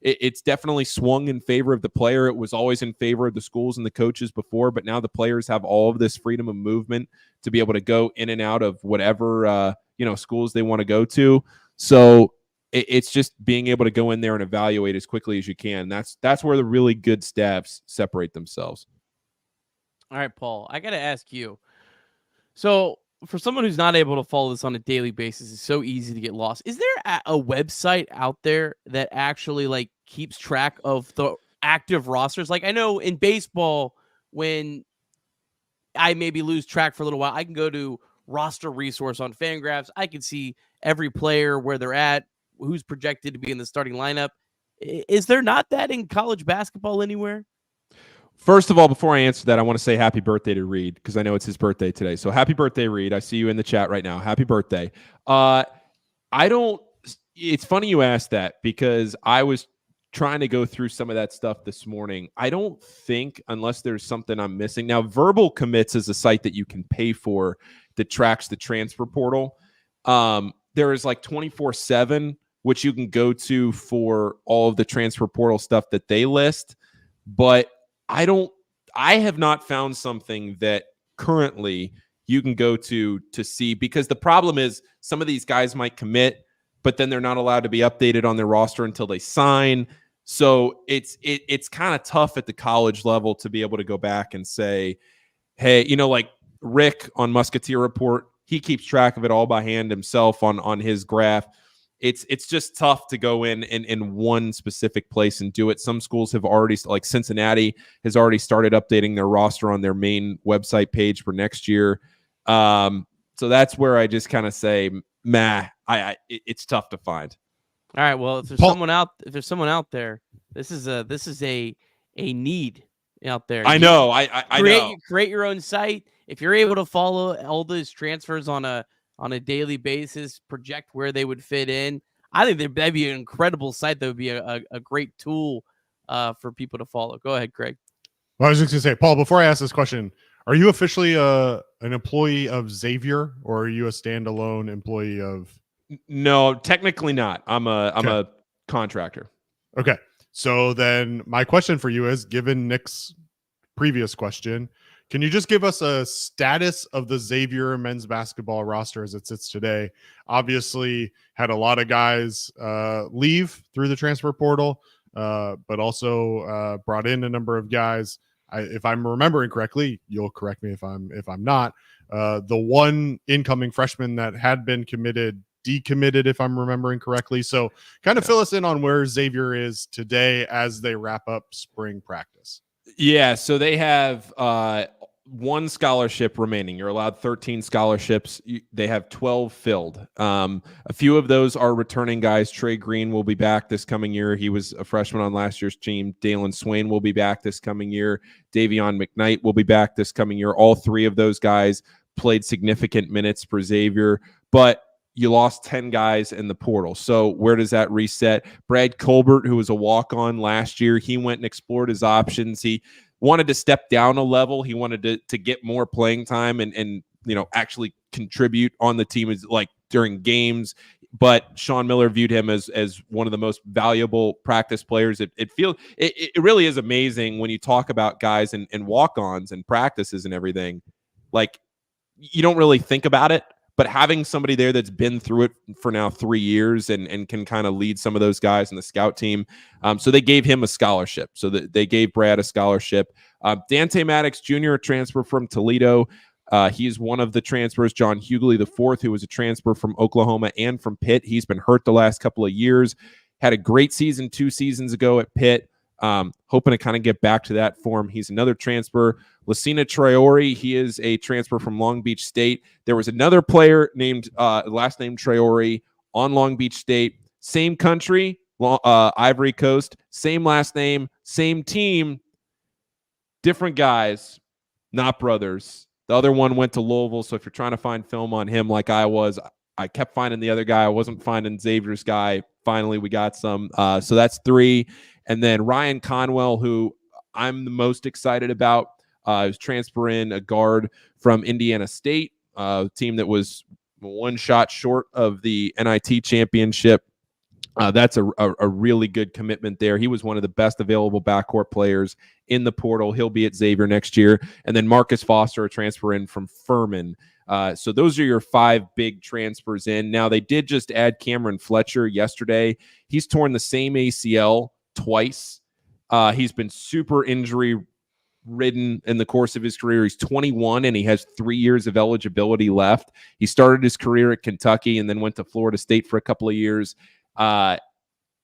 it's definitely swung in favor of the player. It was always in favor of the schools and the coaches before, but now the players have all of this freedom of movement to be able to go in and out of whatever, schools they want to go to. So it's just being able to go in there and evaluate as quickly as you can. That's where the really good staffs separate themselves. All right, Paul, I got to ask you. So for someone who's not able to follow this on a daily basis, it's so easy to get lost. Is there a website out there that actually keeps track of the active rosters? Like I know in baseball, when I maybe lose track for a little while, I can go to roster resource on Fangraphs. I can see every player, where they're at, who's projected to be in the starting lineup. Is there not that in college basketball anywhere? First of all, before I answer that, I want to say happy birthday to Reed because I know it's his birthday today. So happy birthday, Reed. I see you in the chat right now. Happy birthday. It's funny you asked that because I was trying to go through some of that stuff this morning. I don't think, unless there's something I'm missing. Now, Verbal Commits is a site that you can pay for that tracks the transfer portal. There is 24/7, which you can go to for all of the transfer portal stuff that they list. But I have not found something that currently you can go to see, because the problem is some of these guys might commit, but then they're not allowed to be updated on their roster until they sign. So it's kind of tough at the college level to be able to go back and say, hey, like Rick on Musketeer Report, he keeps track of it all by hand himself on his graph. it's just tough to go in one specific place and do it. Some schools have already, like Cincinnati has already started updating their roster on their main website page for next year. So that's where I just kind of say, it's tough to find. All right. Well, if there's someone out there, this is a need out there. I know. I know. Create your own site. If you're able to follow all those transfers on a daily basis, project where they would fit in, I think that'd be an incredible site. That would be a great tool for people to follow. Go ahead, Craig. Well, I was just going to say, Paul, before I ask this question, are you officially an employee of Xavier, or are you a standalone employee of? No, technically not. I'm a contractor. Okay. So then my question for you is, given Nick's previous question, can you just give us a status of the Xavier men's basketball roster as it sits today? Obviously had a lot of guys leave through the transfer portal, but also brought in a number of guys. If I'm remembering correctly, you'll correct me if I'm not. The one incoming freshman that had been committed decommitted, if I'm remembering correctly. So kind of fill us in on where Xavier is today as they wrap up spring practice. Yeah, so they have one scholarship remaining. You're allowed 13 scholarships. They have 12 filled. A few of those are returning guys. Trey Green will be back this coming year. He was a freshman on last year's team. Dalen Swain will be back this coming year. Davion McKnight will be back this coming year. All three of those guys played significant minutes for Xavier, but you lost 10 guys in the portal. So where does that reset? Brad Colbert, who was a walk-on last year, he went and explored his options. He wanted to step down a level. He wanted to get more playing time and actually contribute on the team, as like during games. But Sean Miller viewed him as one of the most valuable practice players. It really is amazing when you talk about guys and walk-ons and practices and everything. Like, you don't really think about it, but having somebody there that's been through it for now 3 years and can kind of lead some of those guys in the scout team. So they gave him a scholarship. So they gave Brad a scholarship. Dante Maddox Jr., a transfer from Toledo. He's one of the transfers. John Hughley IV, who was a transfer from Oklahoma and from Pitt. He's been hurt the last couple of years. Had a great season 2 seasons ago at Pitt. Hoping to kind of get back to that form. He's another transfer. Lucina Traore, he is a transfer from Long Beach State. There was another player named last name Traore on Long Beach State. Same country, Ivory Coast. Same last name, same team. Different guys, not brothers. The other one went to Louisville, so if you're trying to find film on him like I was, I kept finding the other guy. I wasn't finding Xavier's guy. Finally, we got some. So that's 3. And then Ryan Conwell, who I'm the most excited about, is transferring a guard from Indiana State, a team that was one shot short of the NIT championship. That's a really good commitment there. He was one of the best available backcourt players in the portal. He'll be at Xavier next year. And then Marcus Foster, a transfer in from Furman. So those are your 5 big transfers in. Now, they did just add Cameron Fletcher yesterday. He's torn the same ACL twice. He's been super injury ridden in the course of his career. He's 21 and he has 3 years of eligibility left. He started his career at Kentucky and then went to Florida State for a couple of years. But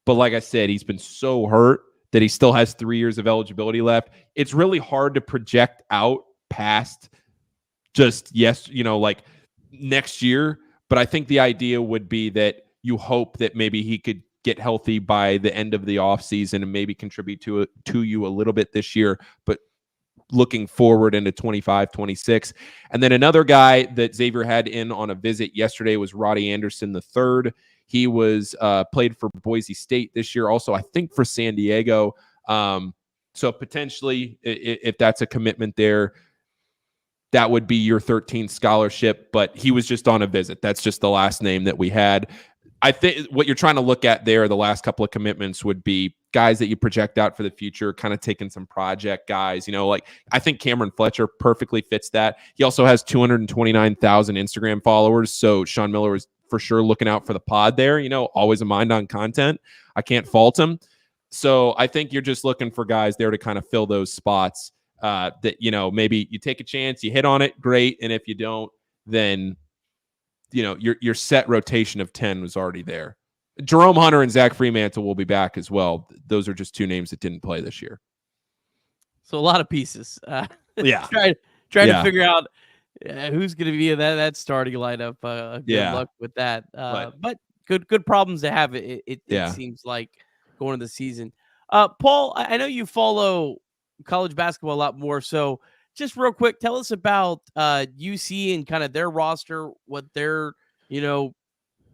like I said, he's been so hurt that he still has 3 years of eligibility left. It's really hard to project out past just, like next year. But I think the idea would be that you hope that maybe he could get healthy by the end of the offseason and maybe contribute to you a little bit this year, but looking forward into 25, 26. And then another guy that Xavier had in on a visit yesterday was Roddy Anderson III. He was played for Boise State this year, also I think for San Diego. So potentially, if that's a commitment there, that would be your 13th scholarship, but he was just on a visit. That's just the last name that we had. I think what you're trying to look at there, the last couple of commitments would be guys that you project out for the future, kind of taking some project guys, like I think Cameron Fletcher perfectly fits that. He also has 229,000 Instagram followers. So Sean Miller was for sure looking out for the pod there, always a mind on content. I can't fault him. So I think you're just looking for guys there to kind of fill those spots that, maybe you take a chance, you hit on it, great. And if you don't, then your set rotation of 10 was already there. Jerome Hunter and Zach Fremantle will be back as well. Those are just two names that didn't play this year. So a lot of pieces. Yeah. Trying to figure out who's going to be in that starting lineup. Good luck with that. But good problems to have. It seems like going into the season. Paul, I know you follow college basketball a lot more. So just real quick, tell us about UC and kind of their roster, what they're,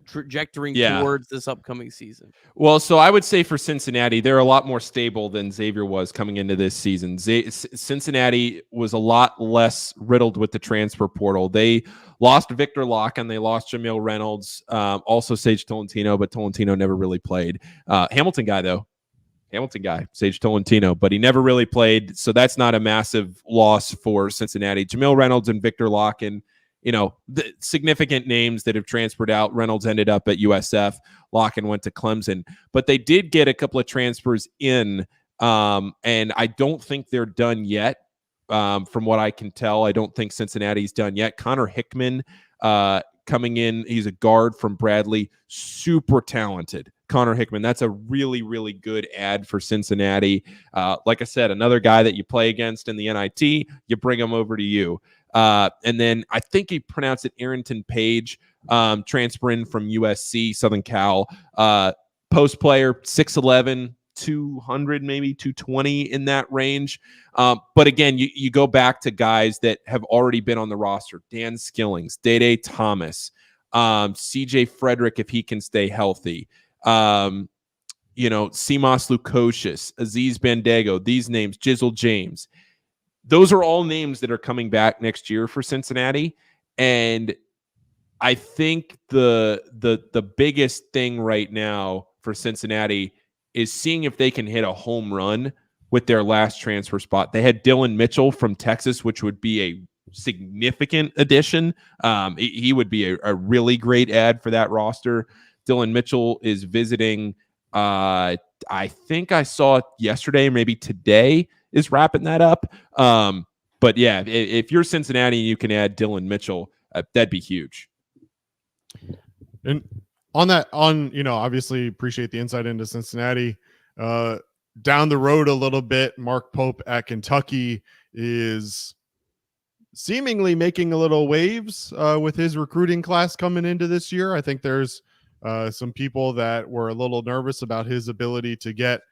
trajectory towards this upcoming season. Well, so I would say for Cincinnati, they're a lot more stable than Xavier was coming into this season. Cincinnati was a lot less riddled with the transfer portal. They lost Victor Locke and they lost Jamil Reynolds, also Sage Tolentino, but Tolentino never really played. Hamilton guy, Sage Tolentino, but he never really played. So that's not a massive loss for Cincinnati. Jamil Reynolds and Victor Locke, and the significant names that have transferred out. Reynolds ended up at USF. Locken went to Clemson. But they did get a couple of transfers in, and I don't think they're done yet. From what I can tell, I don't think Cincinnati's done yet. Connor Hickman coming in. He's a guard from Bradley. Super talented. Connor Hickman. That's a really, really good ad for Cincinnati. Like I said, another guy that you play against in the NIT, you bring him over to you. And then I think he pronounced it Arrington Page, transferring from USC, Southern Cal, post player, 6'11", 200, maybe 220 in that range. But again, you go back to guys that have already been on the roster. Dan Skillings, Dede Thomas, CJ Frederick, if he can stay healthy. Simas Lukosius, Aziz Bandego, these names, Jizzle James. Those are all names that are coming back next year for Cincinnati. And I think the biggest thing right now for Cincinnati is seeing if they can hit a home run with their last transfer spot. They had Dylan Mitchell from Texas, which would be a significant addition. He would be a really great ad for that roster. Dylan Mitchell is visiting, I think I saw it yesterday, maybe today, is wrapping that up. But yeah, if you're Cincinnati and you can add Dylan Mitchell, that'd be huge. And obviously appreciate the insight into Cincinnati. Down the road a little bit, Mark Pope at Kentucky is seemingly making a little waves with his recruiting class coming into this year. I think there's some people that were a little nervous about his ability to get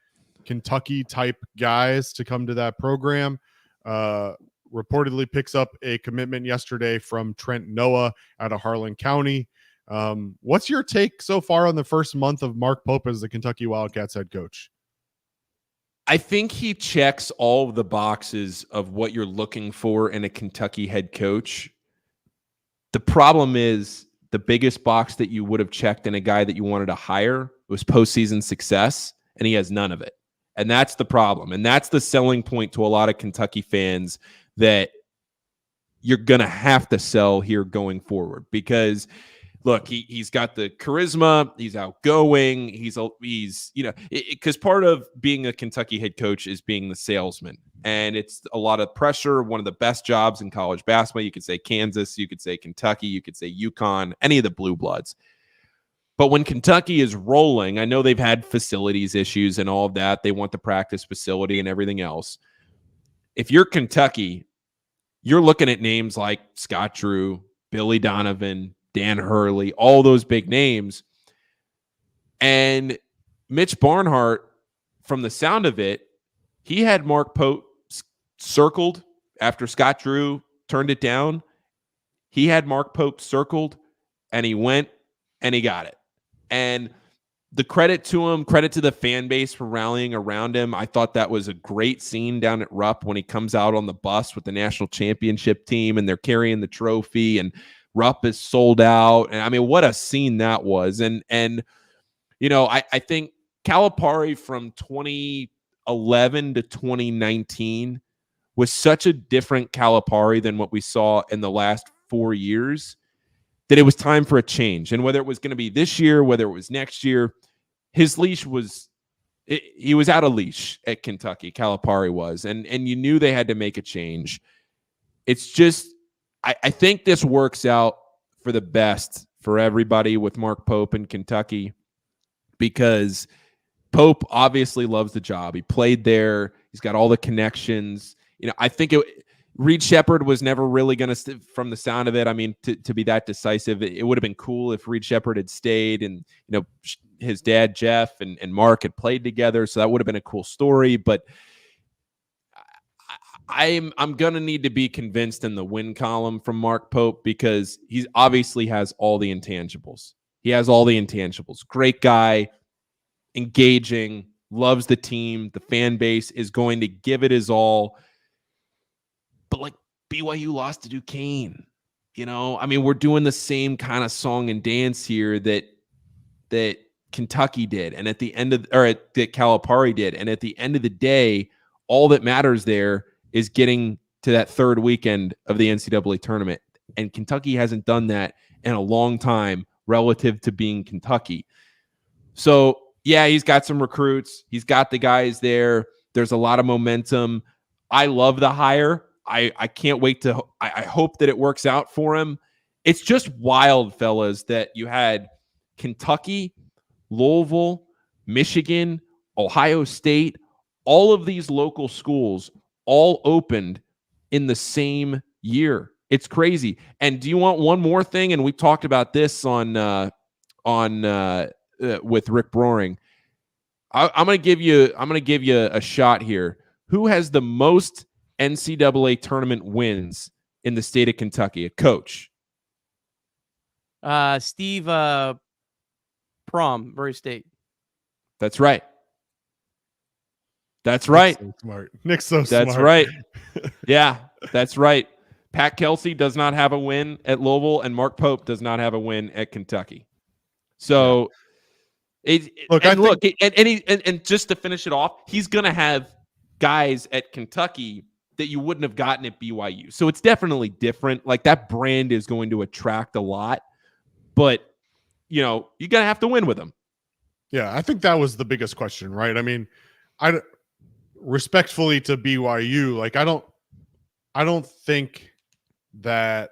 Kentucky type guys to come to that program. Reportedly picks up a commitment yesterday from Trent Noah out of Harlan County. What's your take so far on the first month of Mark Pope as the Kentucky Wildcats head coach? I think he checks all of the boxes of what you're looking for in a Kentucky head coach. The problem is the biggest box that you would have checked in a guy that you wanted to hire was postseason success, and he has none of it. And that's the problem. And that's the selling point to a lot of Kentucky fans that you're going to have to sell here going forward. Because, look, he's got the charisma. He's outgoing. Because part of being a Kentucky head coach is being the salesman. And it's a lot of pressure. One of the best jobs in college basketball. You could say Kansas. You could say Kentucky. You could say UConn. Any of the Blue Bloods. But when Kentucky is rolling, I know they've had facilities issues and all of that. They want the practice facility and everything else. If you're Kentucky, you're looking at names like Scott Drew, Billy Donovan, Dan Hurley, all those big names. And Mitch Barnhart, from the sound of it, he had Mark Pope circled after Scott Drew turned it down. He had Mark Pope circled, and he went and he got it. And the credit to him, credit to the fan base for rallying around him. I thought that was a great scene down at Rupp when he comes out on the bus with the national championship team and they're carrying the trophy and Rupp is sold out. And I mean, what a scene that was. And I think Calipari from 2011 to 2019 was such a different Calipari than what we saw in the last 4 years, that it was time for a change. And whether it was going to be this year, whether it was next year, his leash he was out of leash at Kentucky, Calipari was. And you knew they had to make a change. It's just, I think this works out for the best for everybody with Mark Pope in Kentucky. because Pope obviously loves the job. He played there. He's got all the connections. I think Reed Shepherd was never really going to, from the sound of it, I mean, to be that decisive, it would have been cool if Reed Shepherd had stayed and, his dad, Jeff, and Mark had played together. So that would have been a cool story. But I'm going to need to be convinced in the win column from Mark Pope, because he obviously has all the intangibles. He has all the intangibles. Great guy, engaging, loves the team. The fan base is going to give it his all. But like, BYU lost to Duquesne. I mean, we're doing the same kind of song and dance here that Kentucky did, and that Calipari did. And at the end of the day, all that matters there is getting to that third weekend of the NCAA tournament. And Kentucky hasn't done that in a long time relative to being Kentucky. So, yeah, he's got some recruits. He's got the guys there. There's a lot of momentum. I love the hire. I can't wait to – I hope that it works out for him. It's just wild, fellas, that you had Kentucky, Louisville, Michigan, Ohio State, all of these local schools all opened in the same year. It's crazy. And do you want one more thing? And we talked about this on with Rick Broering. I'm going to give you a shot here. Who has the most NCAA tournament wins in the state of Kentucky? A coach. Steve Prom, Murray State. That's right. That's right. So smart. Nick's so smart. That's right. Yeah, that's right. Pat Kelsey does not have a win at Louisville, and Mark Pope does not have a win at Kentucky. So, and just to finish it off, he's going to have guys at Kentucky that you wouldn't have gotten at BYU. So it's definitely different. Like, that brand is going to attract a lot, but you're going to have to win with them. Yeah, I think that was the biggest question, right? I mean, respectfully to BYU, like, I don't think that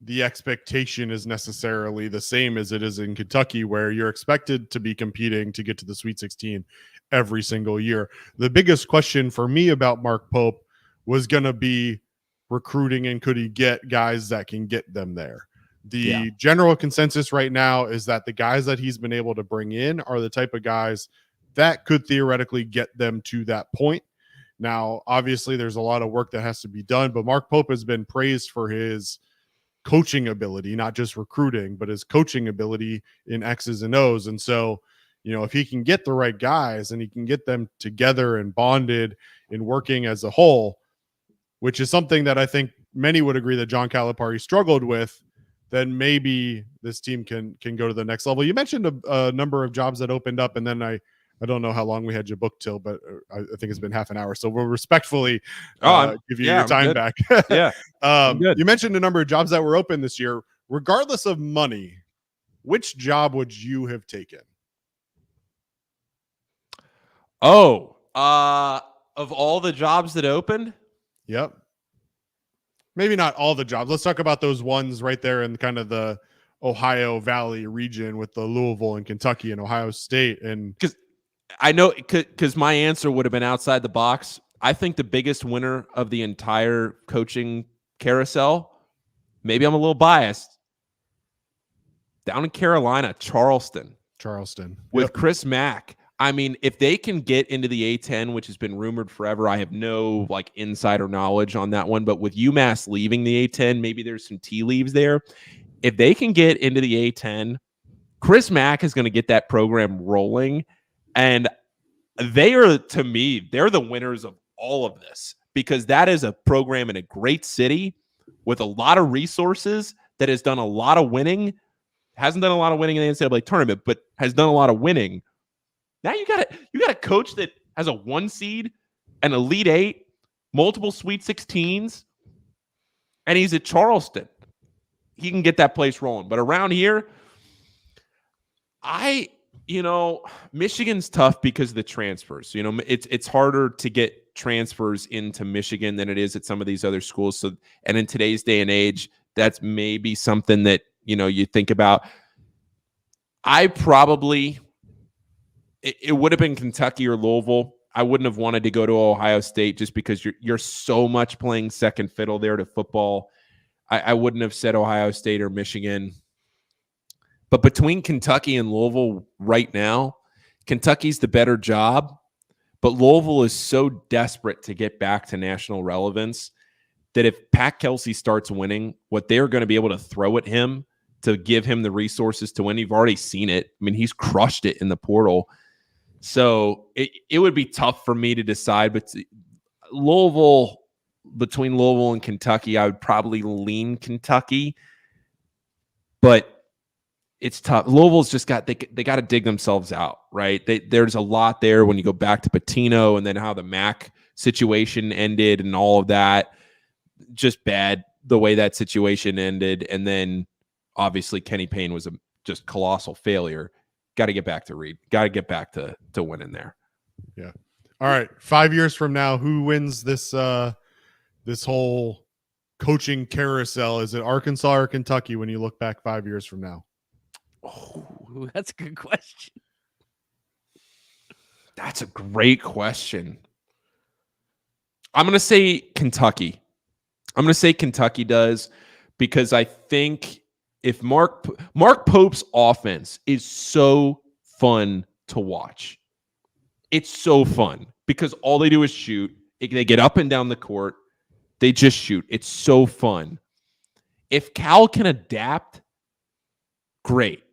the expectation is necessarily the same as it is in Kentucky, where you're expected to be competing to get to the Sweet 16 every single year. The biggest question for me about Mark Pope was going to be recruiting, and could he get guys that can get them there? The general consensus right now is that the guys that he's been able to bring in are the type of guys that could theoretically get them to that point. Now, obviously, there's a lot of work that has to be done, but Mark Pope has been praised for his coaching ability, not just recruiting, but his coaching ability in X's and O's. And so, if he can get the right guys and he can get them together and bonded in working as a whole, which is something that I think many would agree that John Calipari struggled with, then maybe this team can go to the next level. You mentioned a number of jobs that opened up, and then I don't know how long we had you booked till, but I think it's been half an hour. So we'll respectfully give you your time back. Yeah. You mentioned a number of jobs that were open this year. Regardless of money, which job would you have taken? Of all the jobs that opened? Yep. Maybe not all the jobs. Let's talk about those ones right there in kind of the Ohio Valley region with the Louisville and Kentucky and Ohio State. And because I know, because my answer would have been outside the box. I think the biggest winner of the entire coaching carousel, maybe I'm a little biased, down in Carolina, Charleston with Chris Mack. I mean, if they can get into the A-10, which has been rumored forever, I have no insider knowledge on that one, but with UMass leaving the A-10, maybe there's some tea leaves there. If they can get into the A-10, Chris Mack is going to get that program rolling, and they are, to me, they're the winners of all of this, because that is a program in a great city with a lot of resources that has done a lot of winning, hasn't done a lot of winning in the NCAA tournament, but has done a lot of winning. Now you got a coach that has a 1 seed, an Elite 8, multiple Sweet 16s, and he's at Charleston. He can get that place rolling. But around here, Michigan's tough because of the transfers. It's harder to get transfers into Michigan than it is at some of these other schools. So, and in today's day and age, that's maybe something that, you think about. I probably it would have been Kentucky or Louisville. I wouldn't have wanted to go to Ohio State just because you're so much playing second fiddle there to football. I wouldn't have said Ohio State or Michigan. But between Kentucky and Louisville right now, Kentucky's the better job, but Louisville is so desperate to get back to national relevance that if Pat Kelsey starts winning, what they're going to be able to throw at him to give him the resources to win, you've already seen it. I mean, he's crushed it in the portal. So it would be tough for me to decide, but between Louisville and Kentucky, I would probably lean Kentucky, but it's tough. Louisville's just they got to dig themselves out, right? There's a lot there when you go back to Pitino and then how the Mac situation ended and all of that. Just bad the way that situation ended. And then obviously Kenny Payne was a just colossal failure. Got to get back to Reed. Got to get back to winning there. Yeah. All right. 5 years from now, who wins this this whole coaching carousel? Is it Arkansas or Kentucky when you look back 5 years from now? Oh, that's a good question. That's a great question. I'm going to say Kentucky. I'm going to say Kentucky does because I think if Mark Pope's offense is so fun to watch. It's so fun because all they do is shoot. They get up and down the court. They just shoot. It's so fun. If Cal can adapt, great.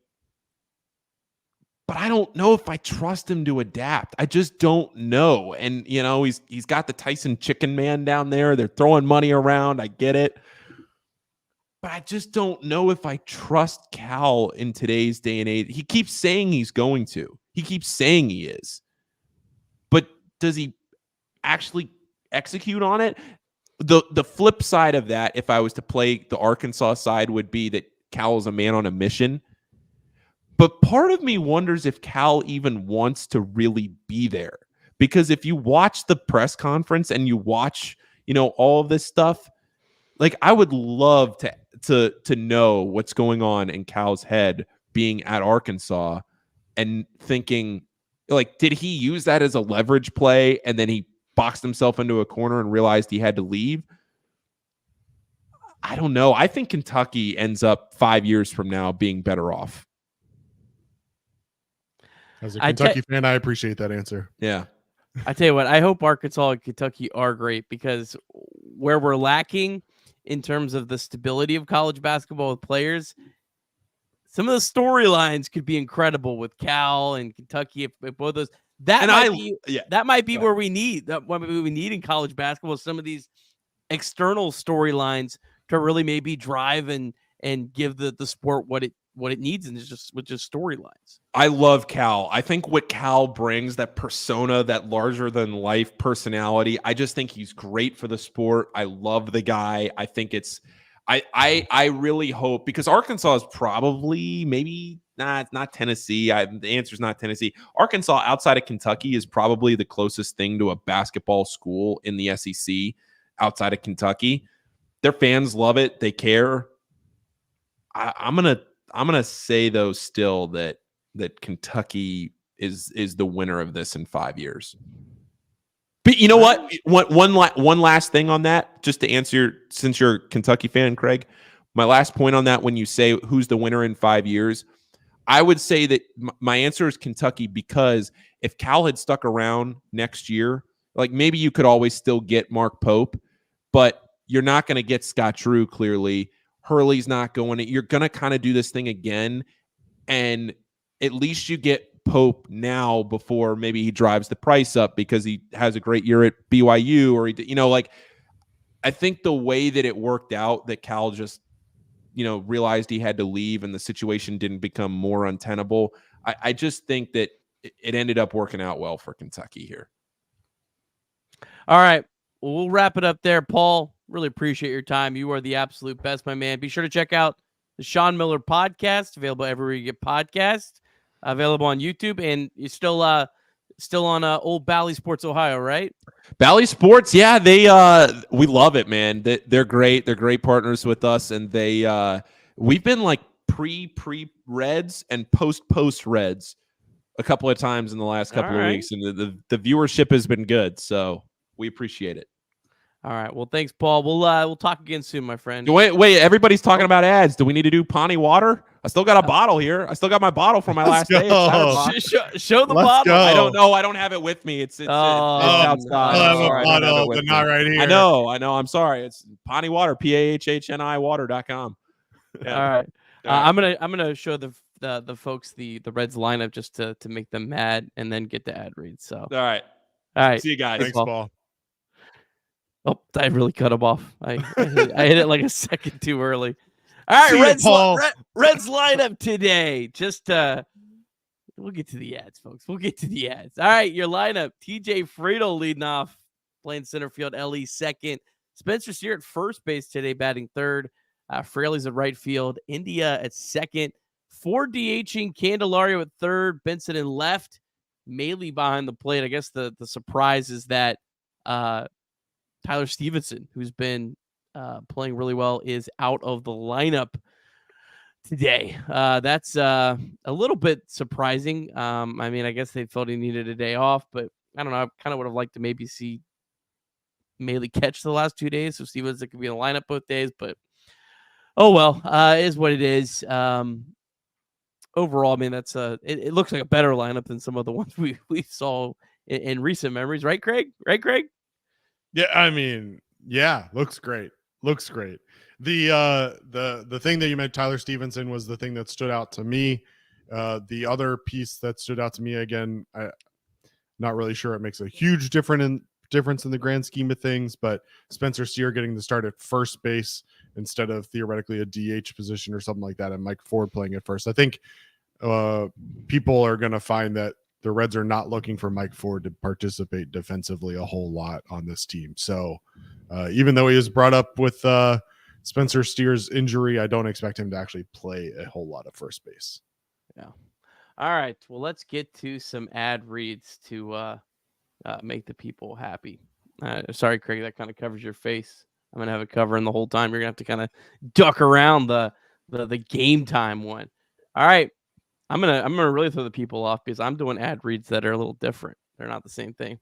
But I don't know if I trust him to adapt. I just don't know. And, you know, he's got the Tyson Chicken Man down there. They're throwing money around. I get it. But I just don't know if I trust Cal in today's day and age. He keeps saying he's going to. He keeps saying he is. But does he actually execute on it? The flip side of that, if I was to play the Arkansas side, would be that Cal is a man on a mission. But part of me wonders if Cal even wants to really be there. Because if you watch the press conference and you watch, you know, all of this stuff, like I would love to know what's going on in Cal's head being at Arkansas and thinking, like, did he use that as a leverage play and then he boxed himself into a corner and realized he had to leave? I don't know. I think Kentucky ends up 5 years from now being better off. As a Kentucky fan, I appreciate that answer. Yeah. I tell you what, I hope Arkansas and Kentucky are great because where we're lacking in terms of the stability of college basketball with players, some of the storylines could be incredible with Cal and Kentucky. If both those, that might be where we need what we need in college basketball. Some of these external storylines to really maybe drive and give the sport what it needs, and it's just storylines. I love Cal. I think what Cal brings, that persona, that larger than life personality, I just think he's great for the sport. I love the guy. I think it's I really hope, because Arkansas is probably maybe it's not Tennessee. The answer is not Tennessee. Arkansas outside of Kentucky is probably the closest thing to a basketball school in the SEC outside of Kentucky. Their fans love it. They care. I'm gonna say though still that Kentucky is the winner of this in 5 years. But you know what? One last thing on that, just to answer, since you're a Kentucky fan, Craig, my last point on that, when you say who's the winner in 5 years, I would say that my answer is Kentucky, because if Cal had stuck around next year, like maybe you could always still get Mark Pope, but you're not going to get Scott Drew clearly. Hurley's not going to. You're going to kind of do this thing again, and at least you get Pope now before maybe he drives the price up because he has a great year at BYU, or like I think the way that it worked out, that Cal just realized he had to leave and the situation didn't become more untenable. I just think that it ended up working out well for Kentucky here. All right, well, we'll wrap it up there, Paul. Really appreciate your time. You are the absolute best, my man. Be sure to check out the Sean Miller podcast, available everywhere you get podcasts, available on YouTube, and you're still on Old Bally Sports Ohio, right? Bally Sports, yeah, we love it, man. They're great. They're great partners with us, and we've been like pre Reds and post Reds a couple of times in the last couple All of right. weeks, and the viewership has been good, so we appreciate it. All right. Well, thanks, Paul. We'll talk again soon, my friend. Wait! Everybody's talking about ads. Do we need to do Pawnee water? I still got a bottle here. I still got my bottle from my last day at Chatterbox. Show the Let's bottle. go. I don't know. I don't have it with me. It's outside. I have a Sorry, I don't have it bottle, with but me. not right here. I know. I'm sorry. It's Pawnee water. PAHHNI water.com. Yeah. All right. I'm gonna show the folks the Reds lineup just to make them mad and then get the ad read. So All right. See you guys. Thanks, Paul. Oh, I really cut him off. I hit it like a second too early. All right, See ya, Reds lineup today. Just we'll get to the ads, folks. We'll get to the ads. All right, your lineup: TJ Friedel leading off, playing center field. Ellie second. Spencer Steer at first base today, batting third. Fraley's at right field. India at second. For DHing, Candelario at third. Benson in left. Maley behind the plate. I guess the surprise is that Tyler Stevenson, who's been playing really well, is out of the lineup today. That's a little bit surprising. I mean, I guess they felt he needed a day off, but I don't know. I kind of would have liked to maybe see Maley catch the last 2 days, so Stevenson could be in the lineup both days, but oh well, it is what it is. Overall, I mean, that's it looks like a better lineup than some of the ones we saw in recent memories, right, Craig? Right, Craig? Yeah, I mean, yeah, looks great. Looks great. The thing that you meant, Tyler Stevenson, was the thing that stood out to me. The other piece that stood out to me, again, I'm not really sure it makes a huge difference in the grand scheme of things, but Spencer Steer getting the start at first base instead of theoretically a DH position or something like that, and Mike Ford playing at first. I think people are going to find that the Reds are not looking for Mike Ford to participate defensively a whole lot on this team. So even though he was brought up with Spencer Steer's injury, I don't expect him to actually play a whole lot of first base. Yeah. All right. Well, let's get to some ad reads to make the people happy. Sorry, Craig, that kind of covers your face. I'm going to have it covering the whole time. You're going to have to kind of duck around the game time one. All right. I'm gonna really throw the people off because I'm doing ad reads that are a little different. They're not the same thing.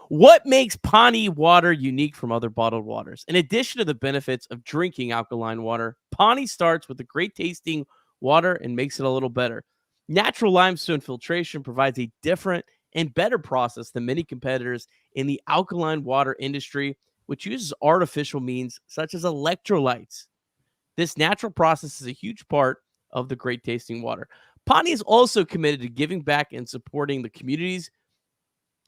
What makes Pawnee water unique from other bottled waters? In addition to the benefits of drinking alkaline water, Pawnee starts with a great tasting water and makes it a little better. Natural limestone filtration provides a different and better process than many competitors in the alkaline water industry, which uses artificial means such as electrolytes. This natural process is a huge part of the great tasting water. Pawnee is also committed to giving back and supporting the communities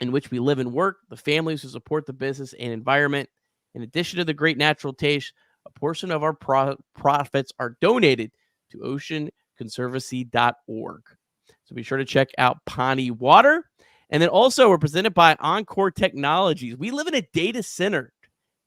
in which we live and work, the families who support the business and environment. In addition to the great natural taste, a portion of our profits are donated to oceanconservancy.org. So be sure to check out Pawnee Water. And then also we're presented by Encore Technologies. We live in a data-centric,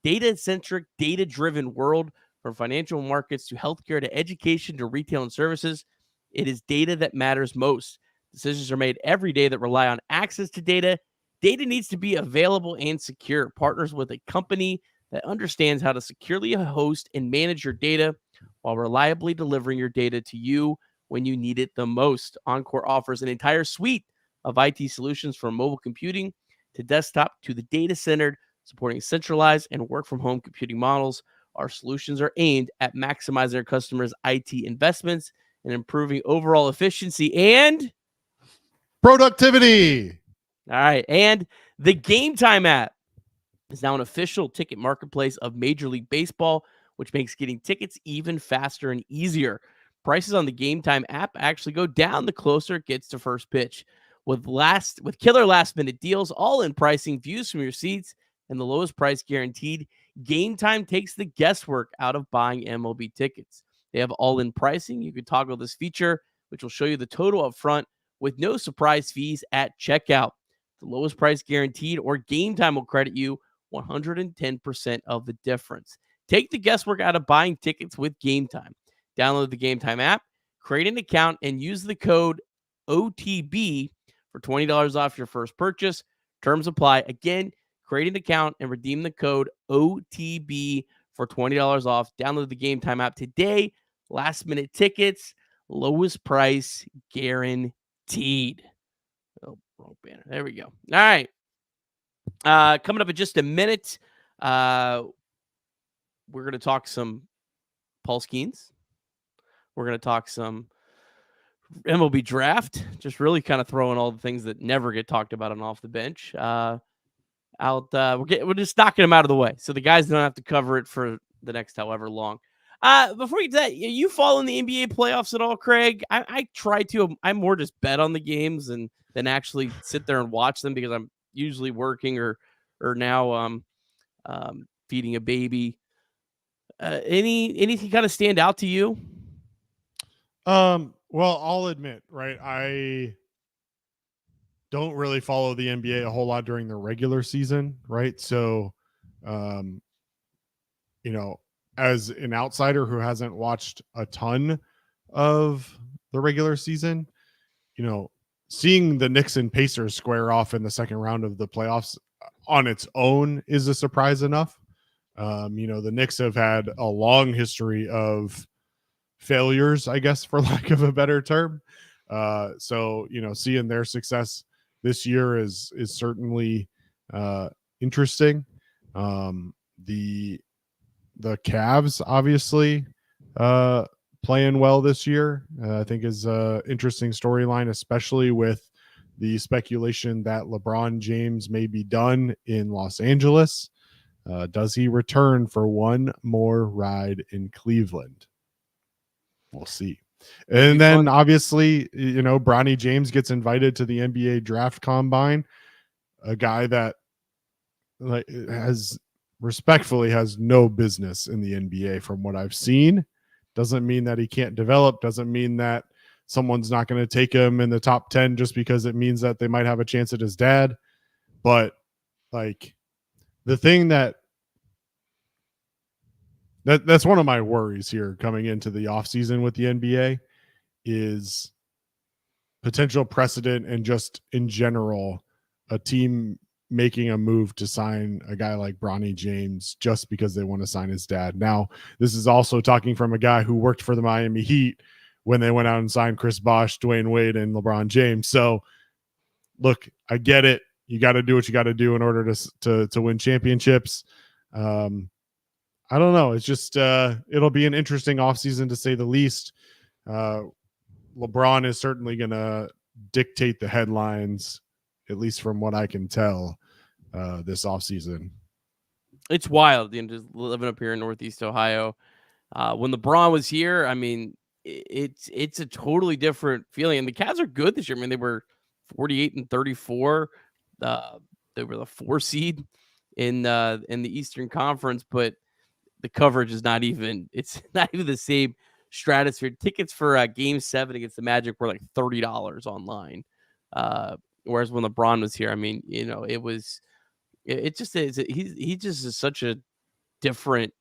data-driven world, from financial markets to healthcare to education to retail and services. It is data that matters most. Decisions are made every day that rely on access to data. Data needs to be available and secure. Partners with a company that understands how to securely host and manage your data while reliably delivering your data to you when you need it the most. Encore offers an entire suite of IT solutions from mobile computing to desktop to the data-centered, supporting centralized and work-from-home computing models. Our solutions are aimed at maximizing our customers' IT investments and improving overall efficiency and productivity. All right. And the Game Time app is now an official ticket marketplace of Major League Baseball, which makes getting tickets even faster and easier. Prices on the Game Time app actually go down the closer it gets to first pitch. With killer last-minute deals, all-in pricing, views from your seats, and the lowest price guaranteed, Game Time takes the guesswork out of buying MLB tickets. They have all-in pricing. You can toggle this feature, which will show you the total up front with no surprise fees at checkout. The lowest price guaranteed, or Game Time will credit you 110% of the difference. Take the guesswork out of buying tickets with Game Time. Download the Game Time app, create an account, and use the code OTB for $20 off your first purchase. Terms apply. Again, create an account and redeem the code OTB for $20 off. Download the Game Time app today. Last minute tickets, lowest price guaranteed. Wrong banner. There we go. All right. Coming up in just a minute, we're going to talk some Paul Skeens. We're going to talk some MLB Draft, just really kind of throwing all the things that never get talked about on Off the Bench out. We're just knocking them out of the way, so the guys don't have to cover it for the next however long. Before we do that, you follow the NBA playoffs at all, Craig? I try to. I more just bet on the games than actually sit there and watch them because I'm usually working or now feeding a baby. Anything kind of stand out to you? Well, I'll admit, right, I don't really follow the NBA a whole lot during the regular season, right? So, as an outsider who hasn't watched a ton of the regular season, seeing the Knicks and Pacers square off in the second round of the playoffs on its own is a surprise enough. The Knicks have had a long history of failures, I guess, for lack of a better term. So seeing their success this year is certainly interesting. The Cavs obviously playing well this year, I think is a interesting storyline, especially with the speculation that LeBron James may be done in Los Angeles. Does he return for one more ride in Cleveland? We'll see. And then obviously, Bronny James gets invited to the NBA draft combine, a guy that has no business in the NBA from what I've seen. Doesn't mean that he can't develop, doesn't mean that someone's not going to take him in the top 10 just because it means that they might have a chance at his dad. But the thing that's one of my worries here coming into the offseason with the NBA is potential precedent and just in general a team making a move to sign a guy like Bronny James just because they want to sign his dad. Now, this is also talking from a guy who worked for the Miami Heat when they went out and signed Chris Bosh, Dwayne Wade, and LeBron James. So, look, I get it. You got to do what you got to do in order to win championships. I don't know. It's just it'll be an interesting offseason to say the least. LeBron is certainly going to dictate the headlines, at least from what I can tell, this offseason. It's wild, just living up here in Northeast Ohio. When LeBron was here, I mean, it's a totally different feeling. And the Cavs are good this year. I mean, they were 48-34. They were the 4 seed in the Eastern Conference, but the coverage is not even the same stratosphere. Tickets for Game 7 against the Magic were like $30 online. Whereas when LeBron was here, I mean, he's just is such a different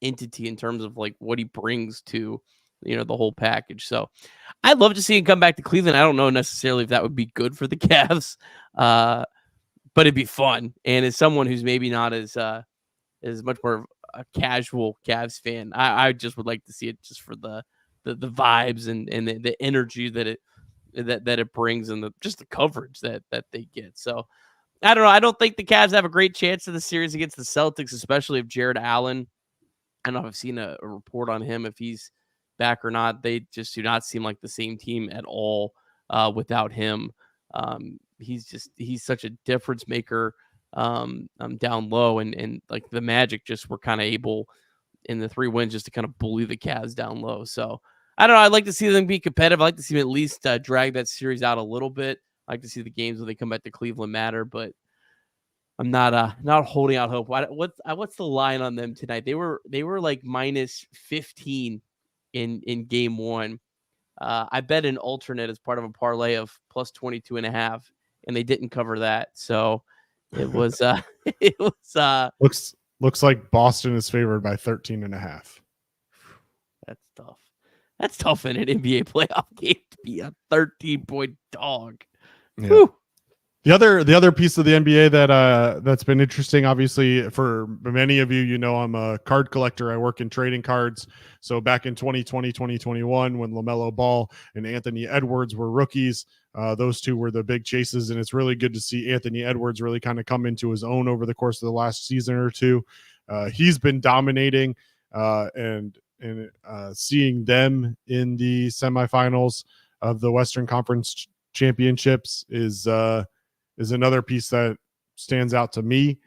entity in terms of like what he brings to, the whole package. So I'd love to see him come back to Cleveland. I don't know necessarily if that would be good for the Cavs, but it'd be fun. And as someone who's maybe not as much more of a casual Cavs fan, I just would like to see it just for the vibes and the energy that it brings and just the coverage that they get. So I don't know. I don't think the Cavs have a great chance in the series against the Celtics, especially if Jared Allen. I don't know if I've seen a report on him if he's back or not. They just do not seem like the same team at all without him. He's such a difference maker down low, and like the Magic just were kind of able in the 3 wins just to kind of bully the Cavs down low. So I don't know. I'd like to see them be competitive. I'd like to see them at least drag that series out a little bit. I'd like to see the games when they come back to Cleveland matter, but I'm not holding out hope. What's the line on them tonight? They were like minus 15 in game 1. I bet an alternate as part of a parlay of plus 22.5, and they didn't cover that. So it was looks like Boston is favored by 13.5. That's tough. That's tough in an NBA playoff game to be a 13-point dog. Yeah. The other piece of the NBA that's been interesting, obviously for many of you, I'm a card collector. I work in trading cards. So back in 2020, 2021, when LaMelo Ball and Anthony Edwards were rookies, those two were the big chases, and it's really good to see Anthony Edwards really kind of come into his own over the course of the last season or two. He's been dominating, and seeing them in the semifinals of the Western Conference Championships is another piece that stands out to me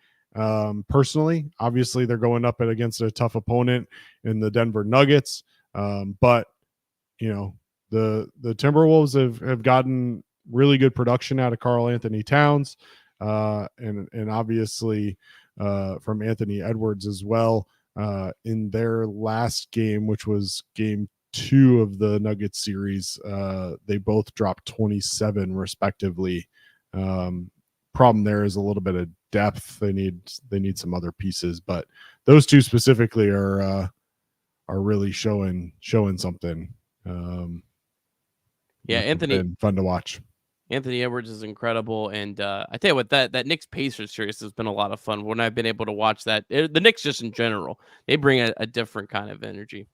personally. Obviously, they're going up against a tough opponent in the Denver Nuggets, but the Timberwolves have gotten really good production out of Karl Anthony Towns, and obviously from Anthony Edwards as well in their last game, which was game 2 of the Nuggets series. They both dropped 27 respectively. Problem there is a little bit of depth. They need some other pieces, but those two specifically are really showing something. Anthony, fun to watch. Anthony Edwards is incredible, and I tell you what, that Knicks Pacers series has been a lot of fun when I've been able to watch that. The Knicks just in general, they bring a different kind of energy.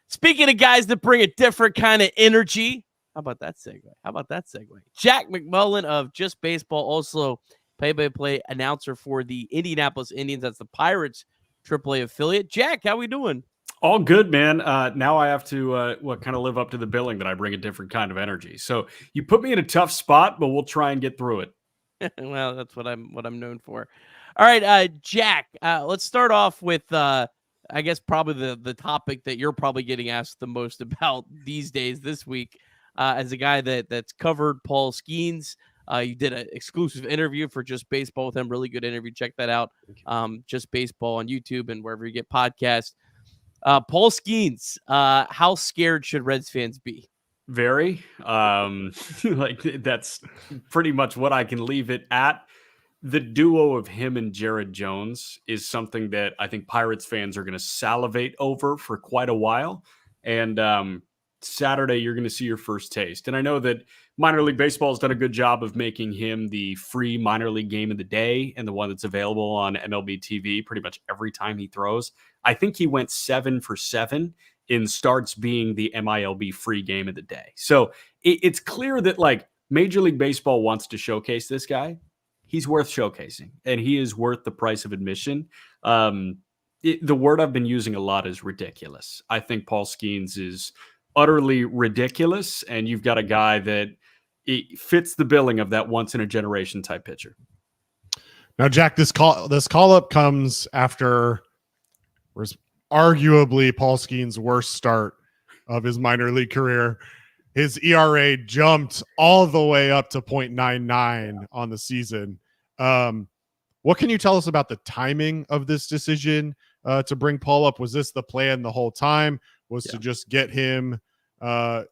Speaking of guys that bring a different kind of energy, how about that segue? Jack McMullen of Just Baseball, also play-by-play announcer for the Indianapolis Indians. That's the Pirates AAA affiliate. Jack, how we doing? All good, man. Now I have to kind of live up to the billing that I bring a different kind of energy. So you put me in a tough spot, but we'll try and get through it. Well, that's what I'm known for. All right, Jack. Let's start off with I guess probably the topic that you're probably getting asked the most about these days this week. As a guy that's covered Paul Skeens. You did an exclusive interview for Just Baseball with him. Really good interview. Check that out. Just Baseball on YouTube and wherever you get podcasts. Paul Skeens, how scared should Reds fans be? Very. That's pretty much what I can leave it at. The duo of him and Jared Jones is something that I think Pirates fans are going to salivate over for quite a while. And Saturday, you're going to see your first taste. And I know that minor league baseball has done a good job of making him the free minor league game of the day and the one that's available on MLB TV pretty much every time he throws. I think he went 7 for 7 in starts being the MILB free game of the day. So it's clear that Major League Baseball wants to showcase this guy. He's worth showcasing, and he is worth the price of admission. The word I've been using a lot is ridiculous. I think Paul Skeens is utterly ridiculous, and you've got a guy that fits the billing of that once-in-a-generation type pitcher. Now, Jack, this call-up comes after arguably Paul Skeens' worst start of his minor league career. His ERA jumped all the way up to 0.99 on the season. What can you tell us about the timing of this decision to bring Paul up? Was this the plan the whole time? To just get him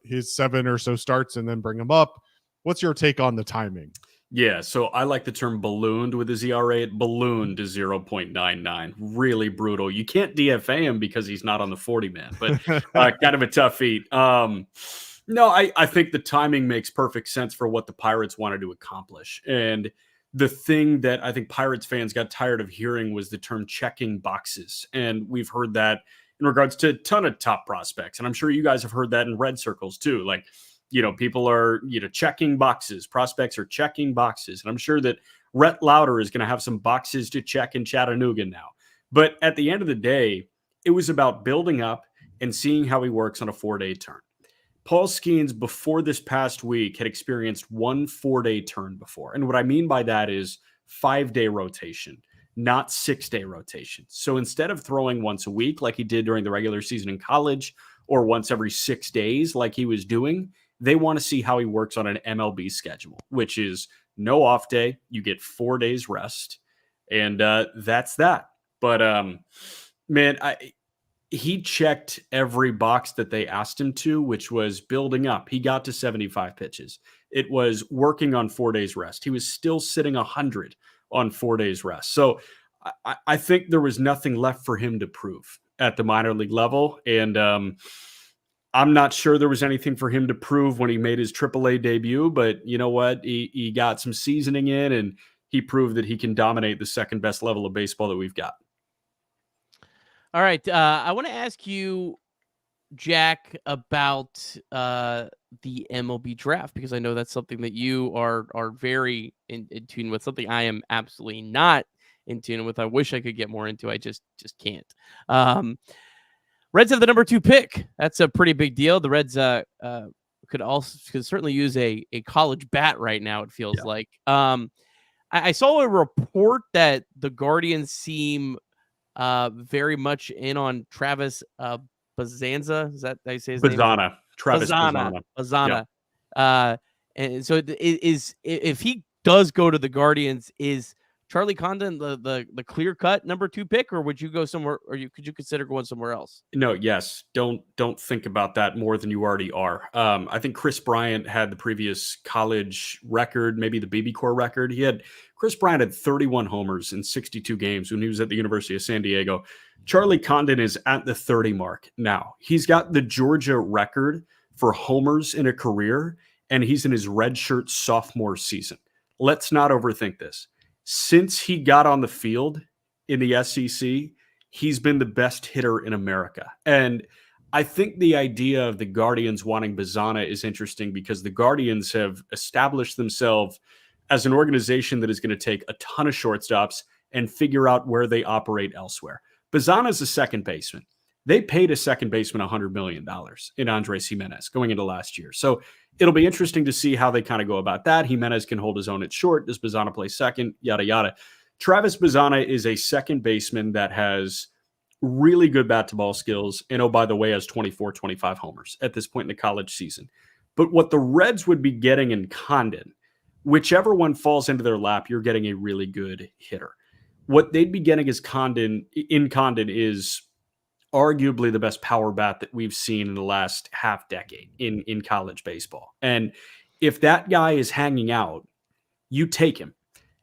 his 7 or so starts and then bring him up? What's your take on the timing? Yeah, so I like the term ballooned with his ERA. It ballooned to 0.99. Really brutal. You can't DFA him because he's not on the 40-man, but kind of a tough feat. No, I think the timing makes perfect sense for what the Pirates wanted to accomplish. And the thing that I think Pirates fans got tired of hearing was the term checking boxes. And we've heard that in regards to a ton of top prospects. And I'm sure you guys have heard that in Red circles too. People are, checking boxes. Prospects are checking boxes. And I'm sure that Rhett Lauder is going to have some boxes to check in Chattanooga now. But at the end of the day, it was about building up and seeing how he works on a 4-day turn. Paul Skeens, before this past week, had experienced 1 4-day turn before. And what I mean by that is 5-day rotation, not 6-day rotation. So instead of throwing once a week like he did during the regular season in college, or once every 6 days like he was doing, they want to see how he works on an MLB schedule, which is no off day. You get 4 days rest, and that's that. But, man, he checked every box that they asked him to, which was building up. He got to 75 pitches. It was working on 4 days rest. He was still sitting 100 on 4 days rest. So I think there was nothing left for him to prove at the minor league level. And I'm not sure there was anything for him to prove when he made his AAA debut, but you know what? He got some seasoning in, and he proved that he can dominate the second best level of baseball that we've got. All right. I want to ask you, Jack, about the MLB draft, because I know that's something that you are very in tune with, something I am absolutely not in tune with. I wish I could get more into. I just can't. Reds have the number 2 pick. That's a pretty big deal. The Reds could certainly use a college bat right now, it feels like. I saw a report that the Guardians seem very much in on Travis Bazanza. Is that how you say his name? Travis Bazana. And so if he does go to the Guardians, is Charlie Condon the clear cut number 2 pick, or would you go somewhere, or could you consider going somewhere else? No, yes. Don't think about that more than you already are. I think Chris Bryant had the previous college record, maybe the BB Corps record. Chris Bryant had 31 homers in 62 games when he was at the University of San Diego. Charlie Condon is at the 30 mark now. He's got the Georgia record for homers in a career, and he's in his redshirt sophomore season. Let's not overthink this. Since he got on the field in the SEC, he's been the best hitter in America. And I think the idea of the Guardians wanting Bazana is interesting because the Guardians have established themselves as an organization that is going to take a ton of shortstops and figure out where they operate elsewhere. Bazana is a second baseman. They paid a second baseman $100 million in Andres Jimenez going into last year. So it'll be interesting to see how they kind of go about that. Jimenez can hold his own at short. Does Bazana play second? Yada, yada. Travis Bazana is a second baseman that has really good bat-to-ball skills. And, oh, by the way, has 24, 25 homers at this point in the college season. But what the Reds would be getting in Condon, whichever one falls into their lap, you're getting a really good hitter. What they'd be getting is Condon is arguably the best power bat that we've seen in the last half decade in college baseball. And if that guy is hanging out, you take him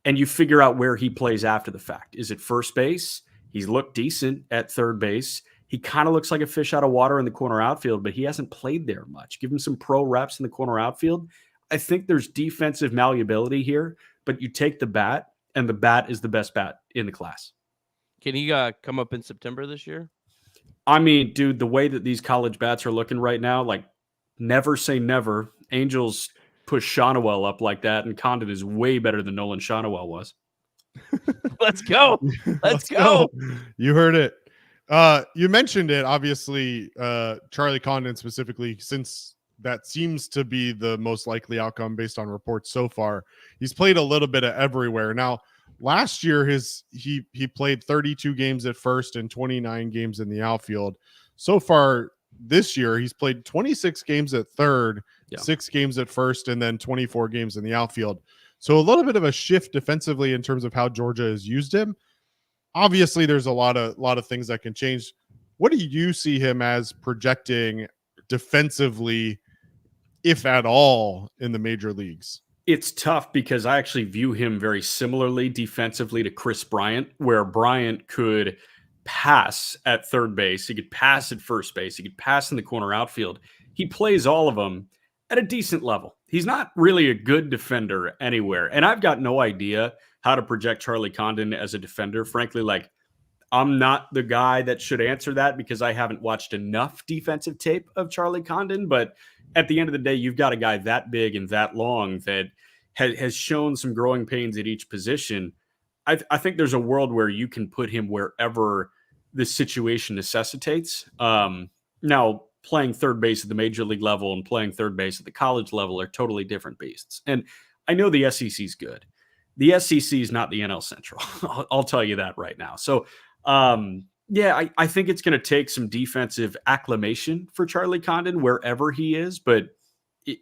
and you figure out where he plays after the fact. Is it first base? He's looked decent at third base. He kind of looks like a fish out of water in the corner outfield, but he hasn't played there much. Give him some pro reps in the corner outfield. I think there's defensive malleability here, but you take the bat, and the bat is the best bat in the class. Can he come up in September this year? I mean, dude, the way that these college bats are looking right now, like, never say never. Angels push Shonowell up like that, and Condon is way better than Nolan Shonowell was. Let's go. Let's go. You heard it. You mentioned it, obviously, Charlie Condon specifically, since that seems to be the most likely outcome based on reports so far. He's played a little bit of everywhere. Now, last year, he played 32 games at first and 29 games in the outfield. So far this year, he's played 26 games at third, 6 games at first, and then 24 games in the outfield. So a little bit of a shift defensively in terms of how Georgia has used him. Obviously, there's a lot of things that can change. What do you see him as projecting defensively, if at all, in the major leagues? It's tough because I actually view him very similarly defensively to Chris Bryant, where Bryant could pass at third base. He could pass at first base. He could pass in the corner outfield. He plays all of them at a decent level. He's not really a good defender anywhere. And I've got no idea how to project Charlie Condon as a defender. Frankly, like, I'm not the guy that should answer that because I haven't watched enough defensive tape of Charlie Condon. But at the end of the day, you've got a guy that big and that long that has shown some growing pains at each position. I think there's a world where you can put him wherever the situation necessitates. Now, playing third base at the major league level and playing third base at the college level are totally different beasts. And I know the SEC is good. The SEC is not the NL Central. I'll tell you that right now. So, I think it's going to take some defensive acclimation for Charlie Condon wherever he is, but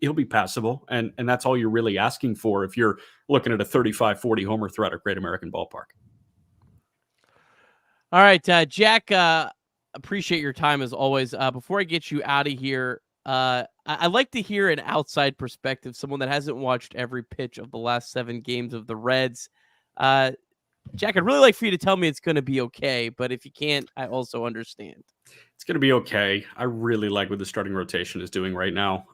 he'll be passable. And that's all you're really asking for if you're looking at a 35-40 homer threat at Great American Ballpark. All right, Jack, appreciate your time as always. Before I get you out of here, I'd like to hear an outside perspective, someone that hasn't watched every pitch of the last 7 games of the Reds. Jack, I'd really like for you to tell me it's going to be okay, but if you can't, I also understand. It's going to be okay. I really like what the starting rotation is doing right now.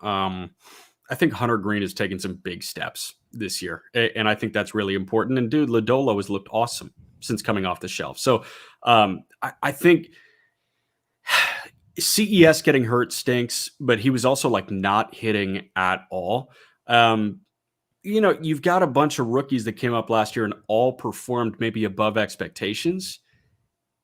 I think Hunter Green has taken some big steps this year, and I think that's really important. And dude, Lodolo has looked awesome since coming off the shelf. So I think CES getting hurt stinks, but he was also like not hitting at all. You've got a bunch of rookies that came up last year and all performed maybe above expectations.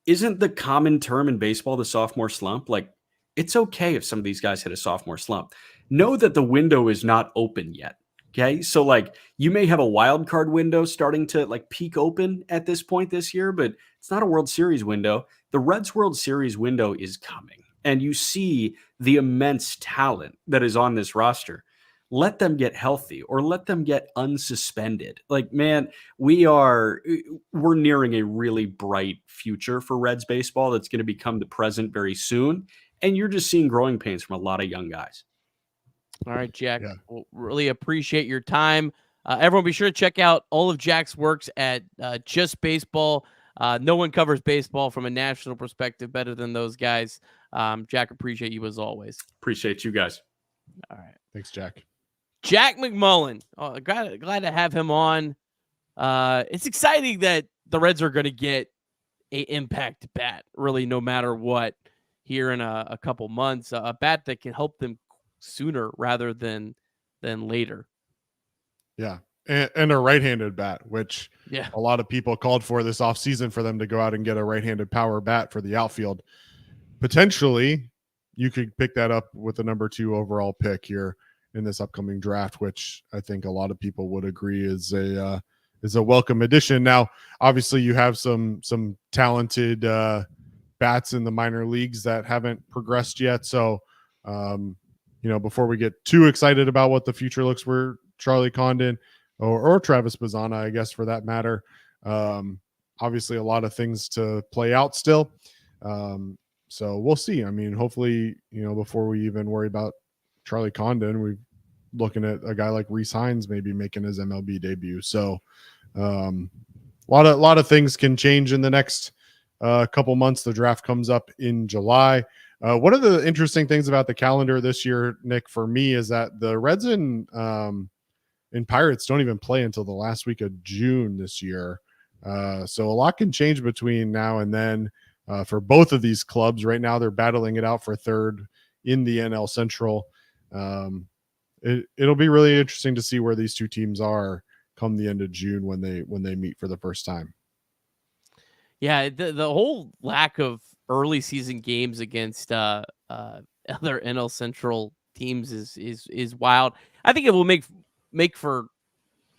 Isn't the common term in baseball the sophomore slump? Like, it's okay if some of these guys hit a sophomore slump. Know that the window is not open yet. Okay. So like you may have a wild card window starting to like peak open at this point this year, but it's not a World Series window. The Reds World Series window is coming, and you see the immense talent that is on this roster. Let them get healthy or let them get unsuspended. Like, man, we're nearing a really bright future for Reds baseball that's going to become the present very soon. And you're just seeing growing pains from a lot of young guys. All right, Jack. Yeah. We'll really appreciate your time. Everyone, be sure to check out all of Jack's works at Just Baseball. No one covers baseball from a national perspective better than those guys. Jack, appreciate you as always. Appreciate you guys. All right. Thanks, Jack. Jack McMullen. Oh, glad to have him on. It's exciting that the Reds are going to get an impact bat, really, no matter what, here in a couple months. A bat that can help them sooner rather than later. Yeah. And a right-handed bat, which a lot of people called for this offseason for them to go out and get a right-handed power bat for the outfield. Potentially, you could pick that up with the number 2 overall pick here in this upcoming draft, which I think a lot of people would agree is a welcome addition. Now, obviously, you have some talented bats in the minor leagues that haven't progressed yet. So, before we get too excited about what the future looks for Charlie Condon or Travis Bazzana, I guess, for that matter, obviously a lot of things to play out still. So we'll see. I mean, hopefully, before we even worry about Charlie Condon, we're looking at a guy like Reese Hines maybe making his MLB debut. So a lot of things can change in the next couple months. The draft comes up in July. One of the interesting things about the calendar this year, Nick, for me, is that the Reds and Pirates don't even play until the last week of June this year. So a lot can change between now and then for both of these clubs. Right now, they're battling it out for third in the NL Central. It'll be really interesting to see where these two teams are come the end of June when they meet for the first time. Yeah, the whole lack of early season games against other NL Central teams is wild. I think it will make for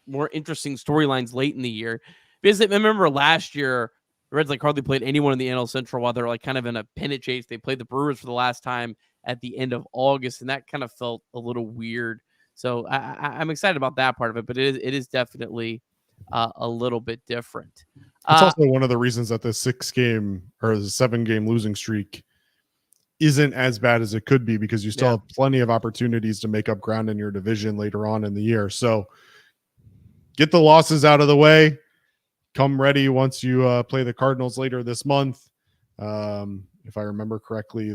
more interesting storylines late in the year. Because I remember last year, the Reds hardly played anyone in the NL Central while they're kind of in a pennant chase. They played the Brewers for the last time at the end of August, and that kind of felt a little weird. So I'm excited about that part of it, but it is definitely a little bit different. It's also one of the reasons that the 6-game or the 7-game losing streak isn't as bad as it could be, because you still have plenty of opportunities to make up ground in your division later on in the year. So get the losses out of the way. Come ready once you play the Cardinals later this month. If I remember correctly,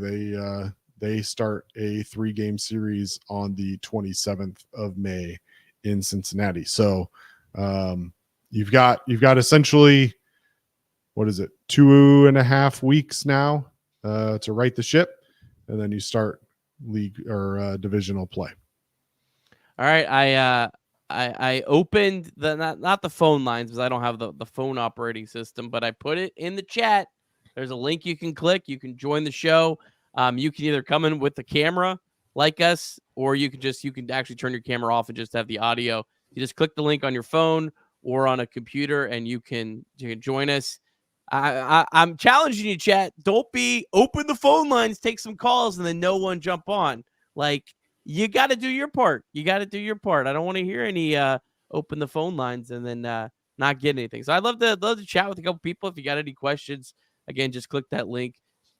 they start a 3-game series on the 27th of May in Cincinnati. So you've got essentially, 2.5 weeks now to right the ship, and then you start league or divisional play. All right, I opened the not the phone lines because I don't have the phone operating system, but I put it in the chat. There's a link you can click. You can join the show. You can either come in with the camera like us, or you can actually turn your camera off and just have the audio. You just click the link on your phone or on a computer, and you can join us. I'm challenging you, chat. Don't open the phone lines, take some calls, and then no one jump on. You got to do your part. I don't want to hear any open the phone lines and then not get anything. So I'd love to chat with a couple people. If you got any questions, again, just click that link.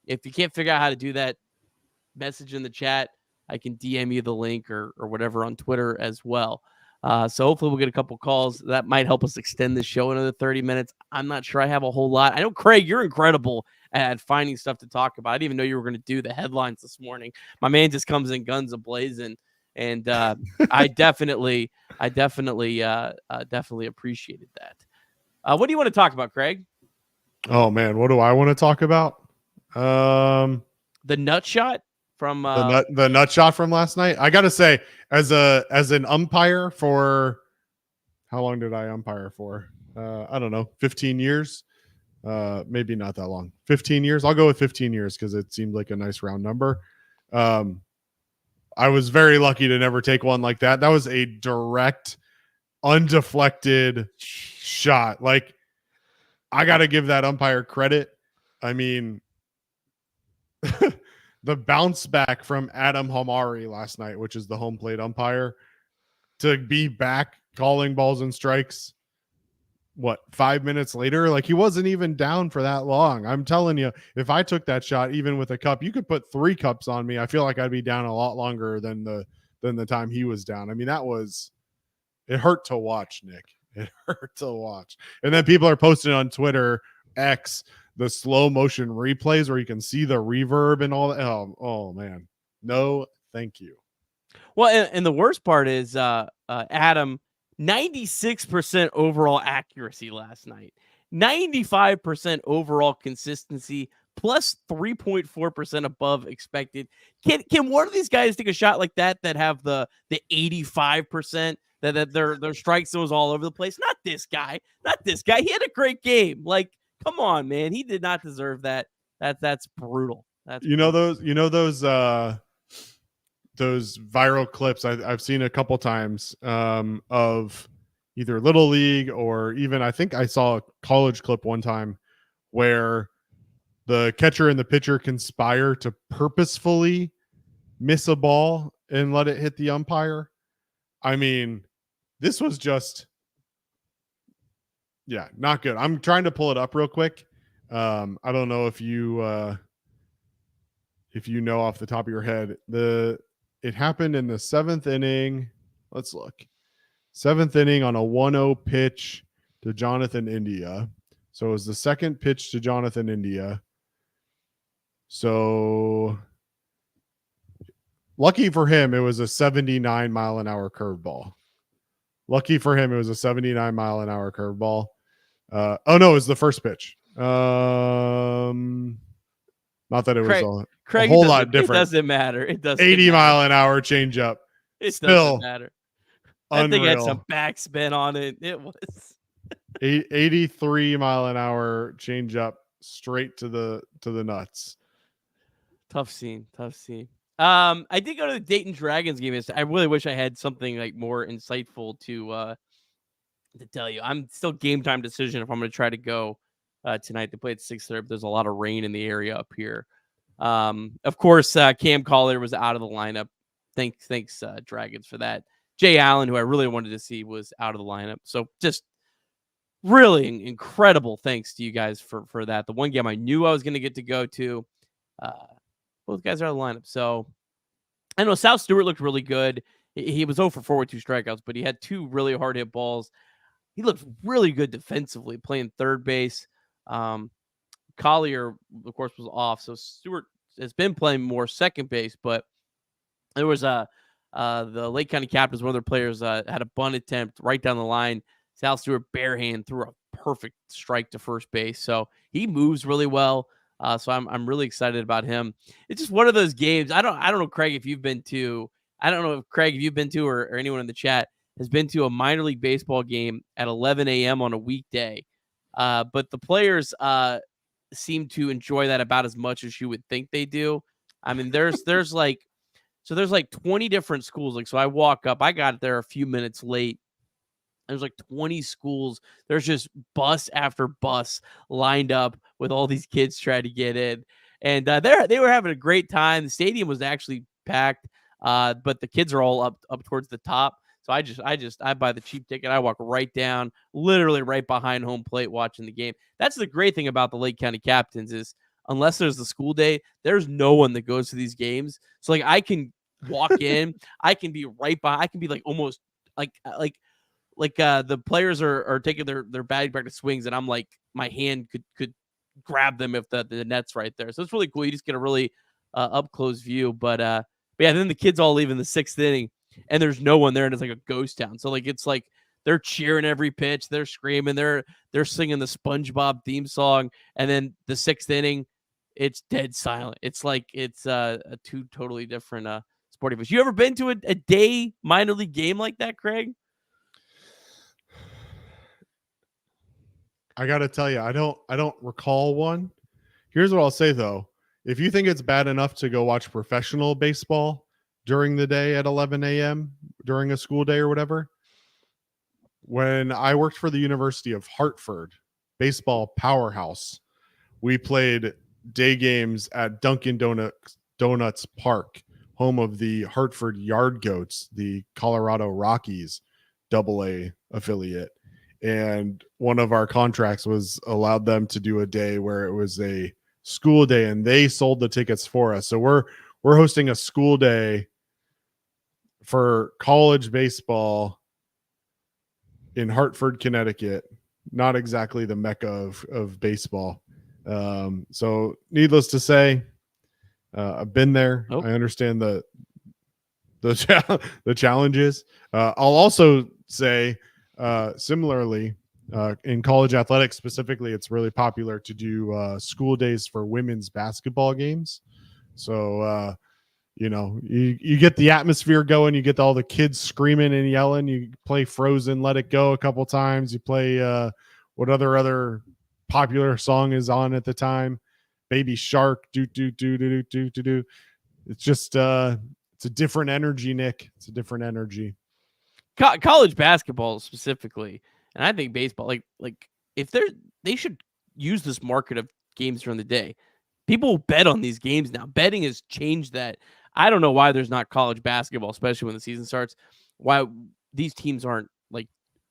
If you can't figure out how to do that, message in the chat. I can DM you the link or whatever on Twitter as well. So hopefully we'll get a couple calls. That might help us extend the show another 30 minutes. I'm not sure I have a whole lot. I know, Craig, you're incredible at finding stuff to talk about. I didn't even know you were going to do the headlines this morning. My man just comes in guns a-blazing, and I definitely appreciated that. What do you want to talk about, Craig? Oh man, what do I want to talk about? The nut shot from the nut shot from last night. I gotta say, as an umpire for how long did I umpire for? I don't know, 15 years. Maybe not that long. 15 years. I'll go with 15 years because it seemed like a nice round number. I was very lucky to never take one like that. That was a direct, undeflected shot. Like, I got to give that umpire credit. I mean, the bounce back from Adam Hamari last night, which is the home plate umpire, to be back calling balls and strikes, 5 minutes later? Like, he wasn't even down for that long. I'm telling you, if I took that shot, even with a cup, you could put 3 cups on me. I feel like I'd be down a lot longer than the time he was down. I mean, it hurt to watch, Nick. It hurt to watch. And then people are posting on Twitter, X, the slow motion replays where you can see the reverb and all that. Oh man. No, thank you. Well, and the worst part is Adam, 96% overall accuracy last night, 95% overall consistency, plus 3.4% above expected. Can one of these guys take a shot like that have the 85% that their strike zones all over the place? Not this guy. He had a great game. Like, come on, man. He did not deserve that. That's brutal. Those viral clips I've seen a couple times of either Little League or even, I think I saw a college clip one time where the catcher and the pitcher conspire to purposefully miss a ball and let it hit the umpire. I mean, this was just, not good. I'm trying to pull it up real quick. I don't know if you know off the top of your head. It happened in the 7th inning. Let's look. 7th inning on a 1-0 pitch to Jonathan India. So it was the second pitch to Jonathan India. So lucky for him, it was a 79 mile an hour curveball. Lucky for him, it was a 79 mile an hour curveball. Oh no, it was the first pitch. Not that it was a whole lot different. It doesn't matter. It doesn't 80 matter. mile an hour changeup. It Still doesn't matter. That thing had some backspin on it. It was 83 mile an hour changeup straight to the nuts. Tough scene. I did go to the Dayton Dragons game. I really wish I had something like more insightful to tell you. I'm still game time decision if I'm going to try to go tonight. They play at 6:30. There's a lot of rain in the area up here. Of course, Cam Collier was out of the lineup. Thanks, Dragons, for that. Jay Allen, who I really wanted to see, was out of the lineup. So just really incredible thanks to you guys for that. The one game I knew I was going to get to go to, both guys are out of the lineup. So I know South Stewart looked really good. He was 0 for 4 with 2 strikeouts, but he had 2 really hard hit balls. He looked really good defensively, playing third base. Collier, of course, was off. So Stewart has been playing more second base, but there was the Lake County Captains, one of their players had a bunt attempt right down the line. South Stewart barehand threw a perfect strike to first base. So he moves really well. So I'm really excited about him. It's just one of those games. I don't know, Craig, if you've been to. I don't know if Craig, if you've been to, or anyone in the chat has been to a minor league baseball game at 11 a.m. on a weekday. But the players seem to enjoy that about as much as you would think they do. I mean, there's like 20 different schools. Like, so I walk up, I got there a few minutes late. There's like 20 schools. There's just bus after bus lined up with all these kids trying to get in. And they were having a great time. The stadium was actually packed, but the kids are all up towards the top. So I buy the cheap ticket. I walk right down, literally right behind home plate watching the game. That's the great thing about the Lake County Captains is unless there's the school day, there's no one that goes to these games. So like I can walk in, I can be right by, I can be like almost the players are taking their batting practice swings, and I'm like, my hand could grab them if the net's right there. So it's really cool. You just get a really up close view. But yeah, then the kids all leave in the 6th inning, and there's no one there, and it's like a ghost town. So like it's like they're cheering every pitch, they're screaming, they're singing the SpongeBob theme song, and then the 6th inning, it's dead silent. It's like it's a two totally different sporting events. You ever been to a day minor league game like that, Craig? I got to tell you, I don't recall one. Here's what I'll say though. If you think it's bad enough to go watch professional baseball during the day at 11 a.m. during a school day or whatever, when I worked for the University of Hartford, baseball powerhouse, we played day games at Dunkin' Donuts Park, home of the Hartford Yard Goats, the Colorado Rockies AA affiliate. And one of our contracts was allowed them to do a day where it was a school day, and they sold the tickets for us. So we're hosting a school day for college baseball in Hartford, Connecticut. Not exactly the mecca of baseball. So needless to say, I've been there. I understand the challenges. I'll also say, similarly, in college athletics specifically, it's really popular to do school days for women's basketball games. So, you get the atmosphere going, you get all the kids screaming and yelling, you play Frozen, Let It Go a couple times, you play what other popular song is on at the time, Baby Shark, do. It's just it's a different energy, Nick. It's a different energy. College basketball specifically, and I think baseball, like if they should use this market of games during the day. People bet on these games now. Betting has changed that. I don't know why there's not college basketball, especially when the season starts. Why these teams aren't like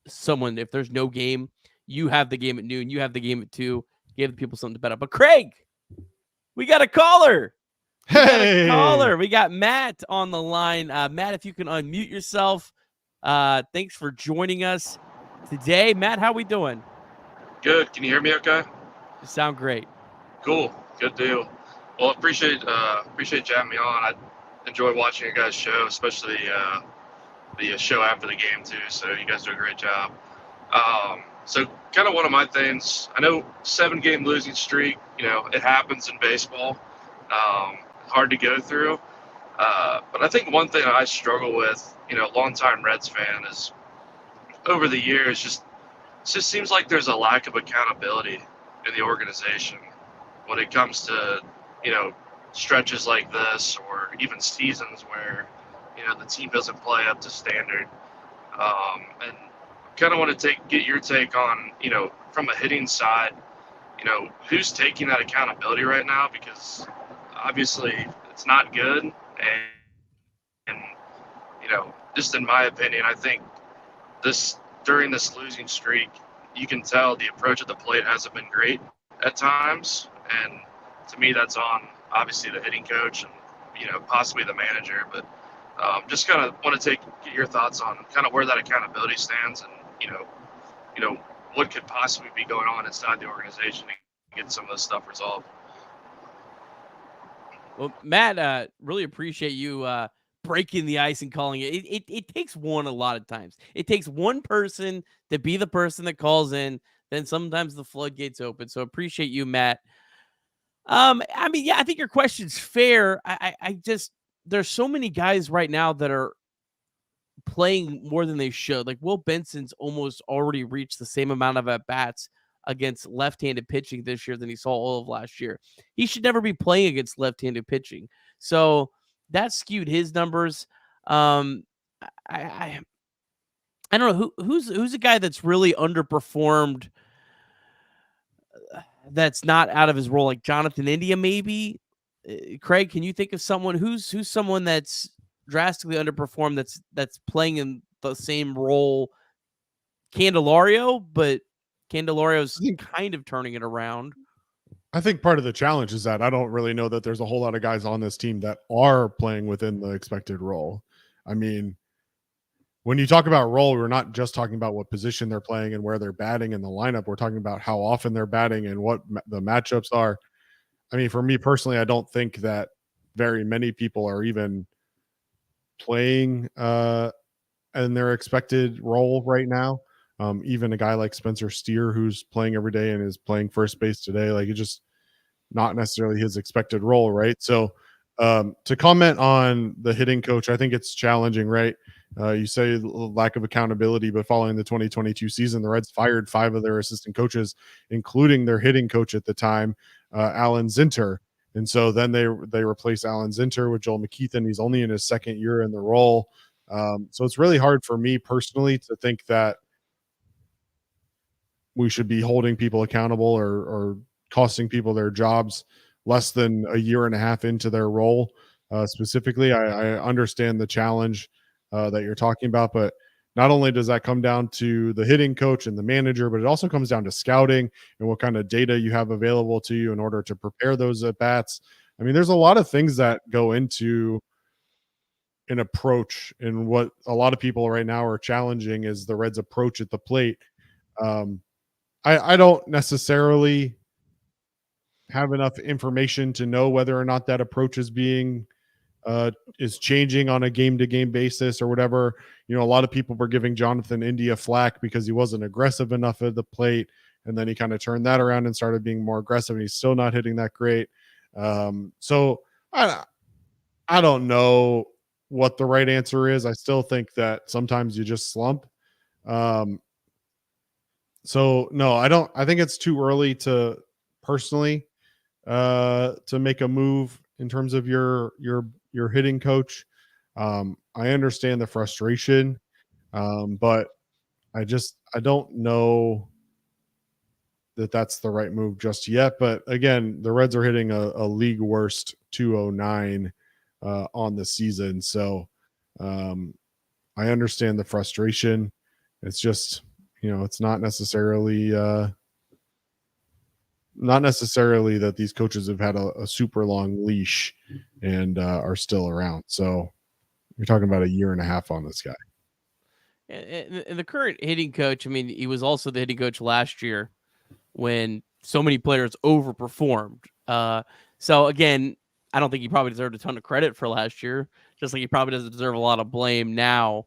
someone, if there's no game, you have the game at noon, you have the game at 2, give the people something to bet on. But Craig, we got a caller. We got Matt on the line. Matt, if you can unmute yourself. Thanks for joining us today. Matt, how we doing? Good. Can you hear me okay? You sound great. Cool. Good deal. Well, appreciate having me on. I enjoy watching your guys' show, especially the show after the game too. So you guys do a great job. So kind of one of my things, I know 7-game losing streak, it happens in baseball. Hard to go through. But I think one thing I struggle with, longtime Reds fan, is over the years, it just seems like there's a lack of accountability in the organization when it comes to, stretches like this, or even seasons where, the team doesn't play up to standard. And kind of want to get your take on, from a hitting side, who's taking that accountability right now, because obviously it's not good. And just in my opinion, I think during this losing streak, you can tell the approach at the plate hasn't been great at times. And to me, that's on obviously the hitting coach and, possibly the manager. But just kind of want to get your thoughts on kind of where that accountability stands, and, what could possibly be going on inside the organization to get some of this stuff resolved. Well, Matt, really appreciate you breaking the ice and calling it. It takes one a lot of times. It takes one person to be the person that calls in. Then sometimes the floodgates open. So appreciate you, Matt. I think your question's fair. I just, there's so many guys right now that are playing more than they should. Like Will Benson's almost already reached the same amount of at-bats against left-handed pitching this year than he saw all of last year. He should never be playing against left-handed pitching. So that skewed his numbers. I don't know who's a guy that's really underperformed, that's not out of his role, like Jonathan India maybe. Craig, can you think of someone who's someone that's drastically underperformed that's playing in the same role? Candelario, but Candelario's kind of turning it around. I think part of the challenge is that I don't really know that there's a whole lot of guys on this team that are playing within the expected role. I mean, when you talk about role, we're not just talking about what position they're playing and where they're batting in the lineup. We're talking about how often they're batting and what the matchups are. I mean, for me personally, I don't think that very many people are even playing in their expected role right now. Even a guy like Spencer Steer, who's playing every day and is playing first base today, like it's just not necessarily his expected role, right? So to comment on the hitting coach, I think it's challenging, right? You say lack of accountability, but following the 2022 season, the Reds fired 5 of their assistant coaches, including their hitting coach at the time, Alan Zinter. And so then they replace Alan Zinter with Joel McKeithen. He's only in his second year in the role. So it's really hard for me personally to think that we should be holding people accountable or costing people their jobs less than a year and a half into their role. Specifically, I understand the challenge that you're talking about, but not only does that come down to the hitting coach and the manager, but it also comes down to scouting and what kind of data you have available to you in order to prepare those at bats. I mean, there's a lot of things that go into an approach, and what a lot of people right now are challenging is the Reds' approach at the plate. I don't necessarily have enough information to know whether or not that approach is being is changing on a game-to-game basis or whatever. You know, a lot of people were giving Jonathan India flack because he wasn't aggressive enough at the plate, and then he kind of turned that around and started being more aggressive, and he's still not hitting that great. So I don't know what the right answer is. I still think that sometimes you just slump. So no, I think it's too early to personally to make a move in terms of your hitting coach. I understand the frustration, but I don't know that that's the right move just yet. But again, the Reds are hitting a league worst 209 on the season, so I understand the frustration. It's just, it's not necessarily that these coaches have had a super long leash and are still around. So you're talking about a year and a half on this guy. And the current hitting coach, I mean, he was also the hitting coach last year when so many players overperformed. So again, I don't think he probably deserved a ton of credit for last year, just like he probably doesn't deserve a lot of blame now.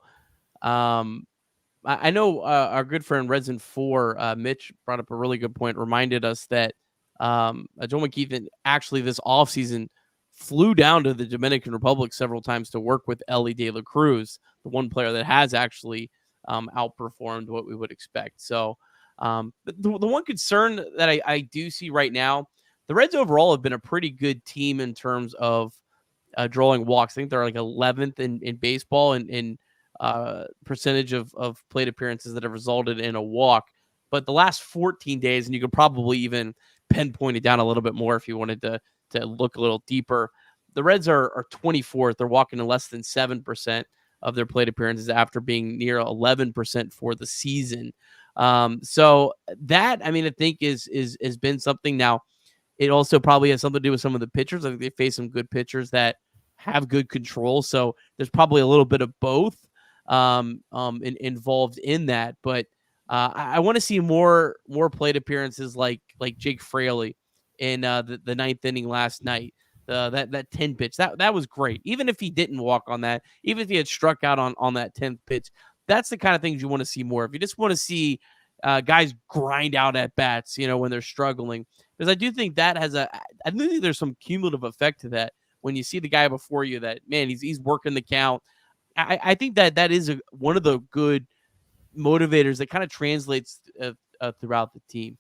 I know our good friend Resin 4, Mitch, brought up a really good point, reminded us that Joel McKeithen actually this offseason flew down to the Dominican Republic several times to work with Ellie De La Cruz, the one player that has actually outperformed what we would expect. So the one concern that I do see right now, the Reds overall have been a pretty good team in terms of drawing walks. I think they're like 11th in baseball in percentage of plate appearances that have resulted in a walk. But the last 14 days, and you could probably even pinpoint it down a little bit more if you wanted to look a little deeper, the Reds are 24th. They're walking to less than 7% of their plate appearances after being near 11% for the season. So that, I mean, I think has been something. Now, it also probably has something to do with some of the pitchers. I think they face some good pitchers that have good control. So there's probably a little bit of both involved in that. But I want to see more plate appearances like Jake Fraley in the ninth inning last night. That 10 pitch that was great. Even if he didn't walk on that, even if he had struck out on that 10th pitch, that's the kind of things you want to see more. If you just want to see guys grind out at bats, when they're struggling, because I do think that I do think there's some cumulative effect to that. When you see the guy before you, that man, he's working the count. I think that is one of the good motivators that kind of translates throughout the team.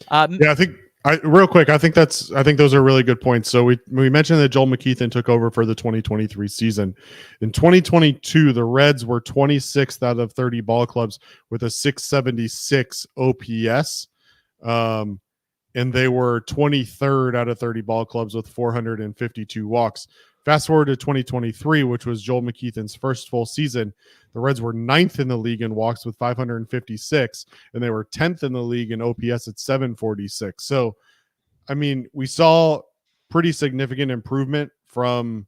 Yeah, I think real quick, I think those are really good points. So we mentioned that Joel McKeithen took over for the 2023 season. In 2022, the Reds were 26th out of 30 ball clubs with a 676 OPS. And they were 23rd out of 30 ball clubs with 452 walks. Fast forward to 2023, which was Joel McKeithen's first full season, the Reds were 9th in the league in walks with 556, and they were 10th in the league in OPS at 746. So, I mean, we saw pretty significant improvement from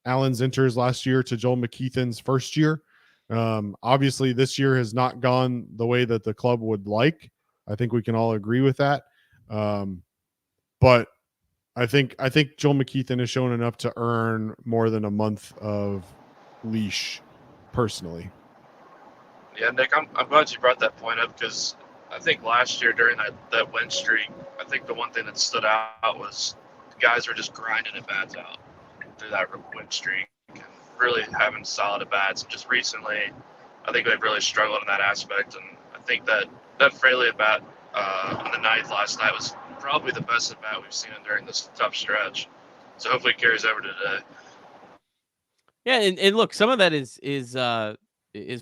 Alan Zinter's last year to Joel McKeithen's first year. Obviously, this year has not gone the way that the club would like. I think we can all agree with that. But I think Joel McKeithen has shown enough to earn more than a month of leash, personally. Yeah, Nick, I'm glad you brought that point up because I think last year during that win streak, I think the one thing that stood out was guys were just grinding at bats out through that win streak and really having solid at bats. And just recently, I think they've really struggled in that aspect. And I think that Fraley at bat on the ninth last night was probably the best at bat we've seen him during this tough stretch. So hopefully it carries over today. Yeah, and look, some of that is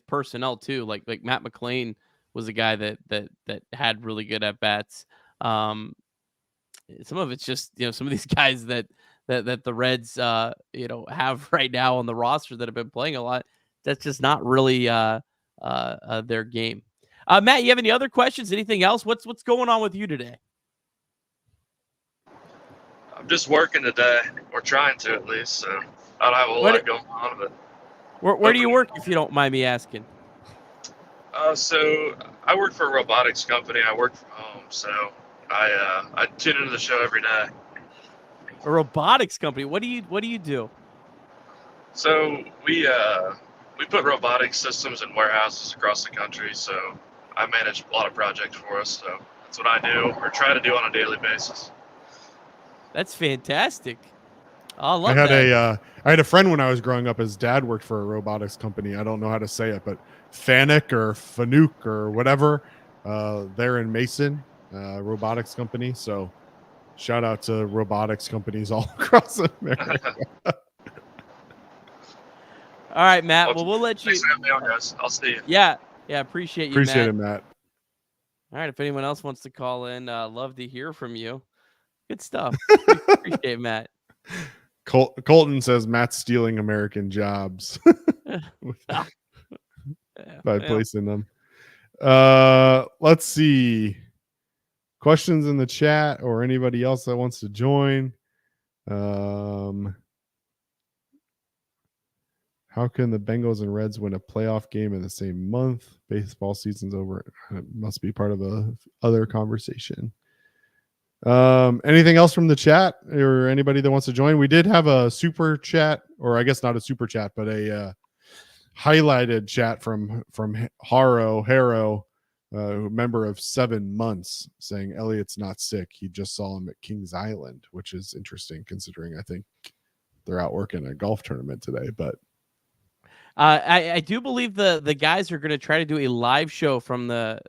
personnel too. Like Matt McLean was a guy that had really good at bats. Some of it's just some of these guys that the Reds have right now on the roster that have been playing a lot. That's just not really their game. Matt, you have any other questions? Anything else? What's going on with you today? I'm just working today, or trying to at least. So I don't have a whole lot going on, but where do you work, if you don't mind me asking? So I work for a robotics company. I work from home, so I tune into the show every day. A robotics company. What do you do? So we put robotic systems in warehouses across the country. So I manage a lot of projects for us. So that's what I do, or try to do on a daily basis. That's fantastic. I love that. I had a friend when I was growing up. His dad worked for a robotics company. I don't know how to say it, but Fanuc or Fanuc or whatever. They're in Mason, robotics company. So shout out to robotics companies all across America. All right, Matt. Well, we'll let you. Thanks for having me on, guys. I'll see you. Yeah. Appreciate you, Appreciate Matt. it, Matt. All right. If anyone else wants to call in, love to hear from you. Good stuff. Appreciate it, Matt. Colton says Matt's stealing American jobs by placing them. Let's see. Questions in the chat or anybody else that wants to join. How can the Bengals and Reds win a playoff game in the same month? Baseball season's over. It must be part of a other conversation. Anything else from the chat or anybody that wants to join? We did have a super chat, or I guess not a super chat, but a highlighted chat from Harrow, member of 7 months, saying Elliott's not sick. He just saw him at Kings Island, which is interesting considering I think they're out working a golf tournament today. But I do believe the guys are going to try to do a live show from the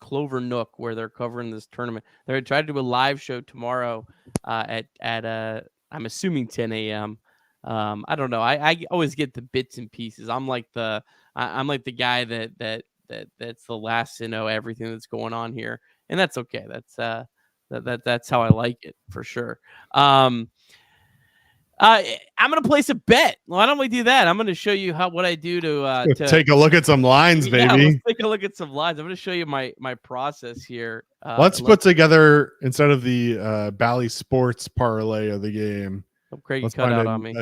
Clover Nook where they're covering this tournament. They're going to try to do a live show tomorrow at I'm assuming 10 a.m. I don't know. I always get the bits and pieces. I'm like the guy that's the last to know everything that's going on here, and that's okay. That's how I like it for sure. I'm going to place a bet. Why don't we do that? I'm going to show you what I do to take a look at some lines, baby. Let's take a look at some lines. I'm going to show you my process here. Let's put together, instead of the Bally Sports parlay of the game. Oh, Craig, you cut out on me.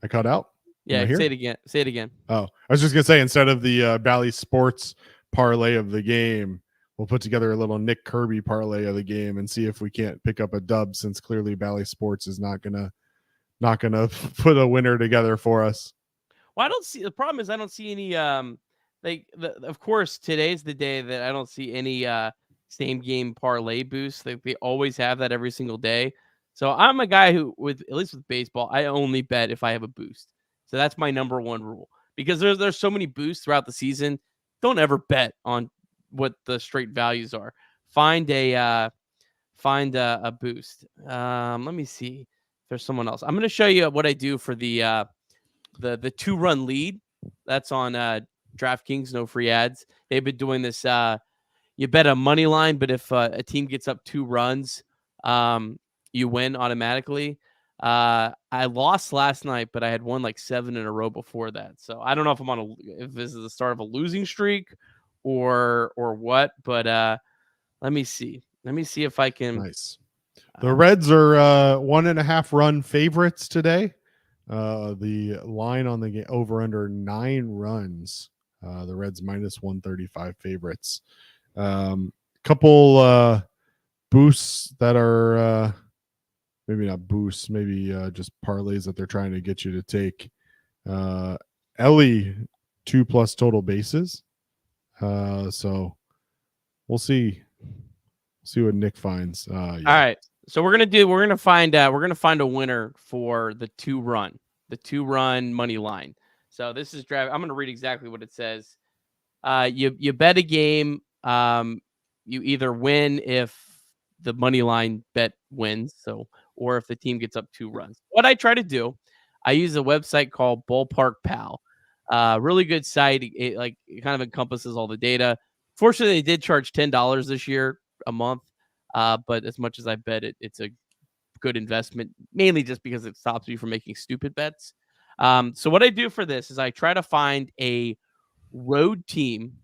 I cut out? Yeah, say it again. Say it again. Oh, I was just going to say, instead of the Bally Sports parlay of the game, we'll put together a little Nick Kirby parlay of the game and see if we can't pick up a dub, since clearly Bally Sports is not gonna put a winner together for us. Well, I don't see. The problem is I don't see any. Of course, today's the day that I don't see any same game parlay boosts. They always have that every single day. So I'm a guy who, at least with baseball, I only bet if I have a boost. So that's my number one rule, because there's so many boosts throughout the season. Don't ever bet on what the straight values are. Find a boost. Let me see if there's someone else. I'm going to show you what I do for the 2-run lead. That's on DraftKings, no free ads. They've been doing this. You bet a money line, but if a team gets up 2 runs, you win automatically. I lost last night, but I had won like 7 in a row before that. So I don't know if this is the start of a losing streak or what, but let me see if I can. Nice. The Reds are 1.5 run favorites today. The line on the game over under 9 runs. The Reds minus 135 favorites. Couple boosts that are maybe not boosts, maybe just parlays that they're trying to get you to take. Ellie 2+ total bases. So we'll see what Nick finds. Yeah. All right. So we're gonna find a winner for the 2-run money line. So this is draft. I'm gonna read exactly what it says. You bet a game. You either win if the money line bet wins, or if the team gets up 2 runs. What I try to do, I use a website called Ballpark Pal. Really good site. It kind of encompasses all the data. Fortunately, they did charge $10 this year a month. But as much as I bet it's a good investment, mainly just because it stops me from making stupid bets. So what I do for this is I try to find a road team,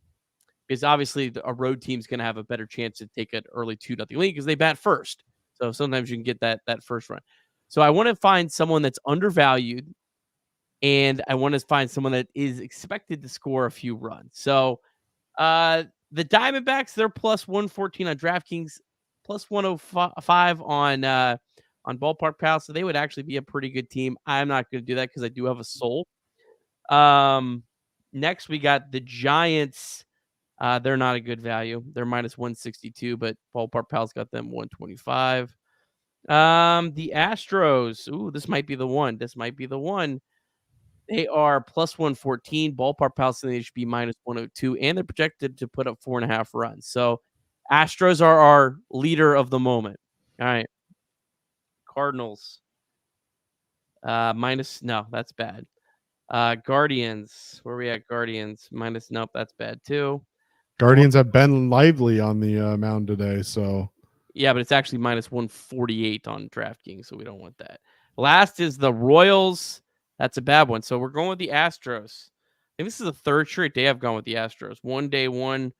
because obviously a road team's going to have a better chance to take an early 2-0 lead because they bat first. So sometimes you can get that first run. So I want to find someone that's undervalued, and I want to find someone that is expected to score a few runs. So the Diamondbacks, they're plus 114 on DraftKings, plus 105 on Ballpark Pal. So they would actually be a pretty good team. I'm not going to do that because I do have a soul. Next, we got the Giants. They're not a good value. They're minus 162, but Ballpark Pal's got them 125. The Astros. Ooh, this might be the one. They are plus 114. Ballpark Pal saying they should be minus 102, and they're projected to put up 4.5 runs. So Astros are our leader of the moment. All right. Cardinals. No, that's bad. Guardians. Where are we at? Guardians. Nope, that's bad too. Guardians have been lively on the mound today, so yeah, but it's actually minus 148 on DraftKings, so we don't want that. Last is the Royals. That's a bad one. So we're going with the Astros. I think this is the third straight day I've gone with the Astros. One day one,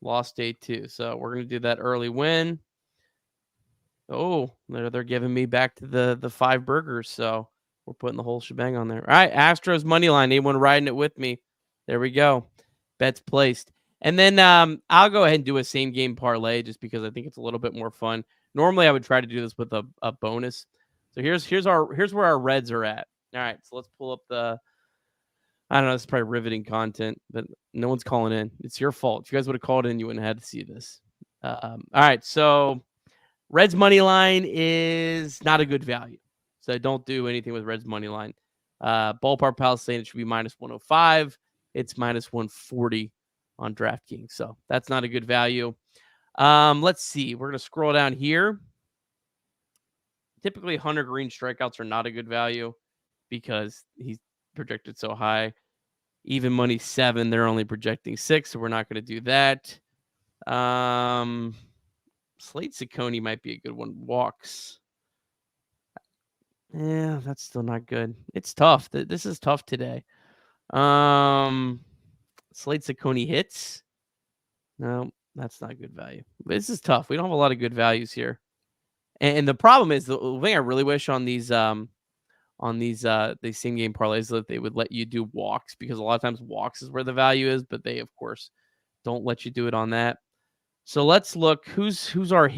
lost day two. So we're going to do that early win. Oh, they're giving me back to the 5 burgers. So we're putting the whole shebang on there. All right, Astros money line. Anyone riding it with me? There we go. Bets placed. And then I'll go ahead and do a same game parlay just because I think it's a little bit more fun. Normally I would try to do this with a bonus. So here's where our Reds are at. All right, so let's pull up I don't know, it's probably riveting content, but no one's calling in. It's your fault. If you guys would have called in, you wouldn't have had to see this. All right, so Reds money line is not a good value. So don't do anything with Reds money line. Ballpark Pal saying it should be minus 105. It's minus 140 on DraftKings. So that's not a good value. Let's see. We're going to scroll down here. Typically, Hunter Green strikeouts are not a good value because he's projected so high. Even money 7, they're only projecting 6, so we're not going to do that. Slate Ciccone might be a good one. Walks. Yeah, that's still not good. It's tough. This is tough today. Slate Ciccone hits. No, that's not good value. This is tough. We don't have a lot of good values here. And the problem is the thing I really wish on these same game parlays that they would let you do walks, because a lot of times walks is where the value is, but they of course don't let you do it on that. So let's look who's our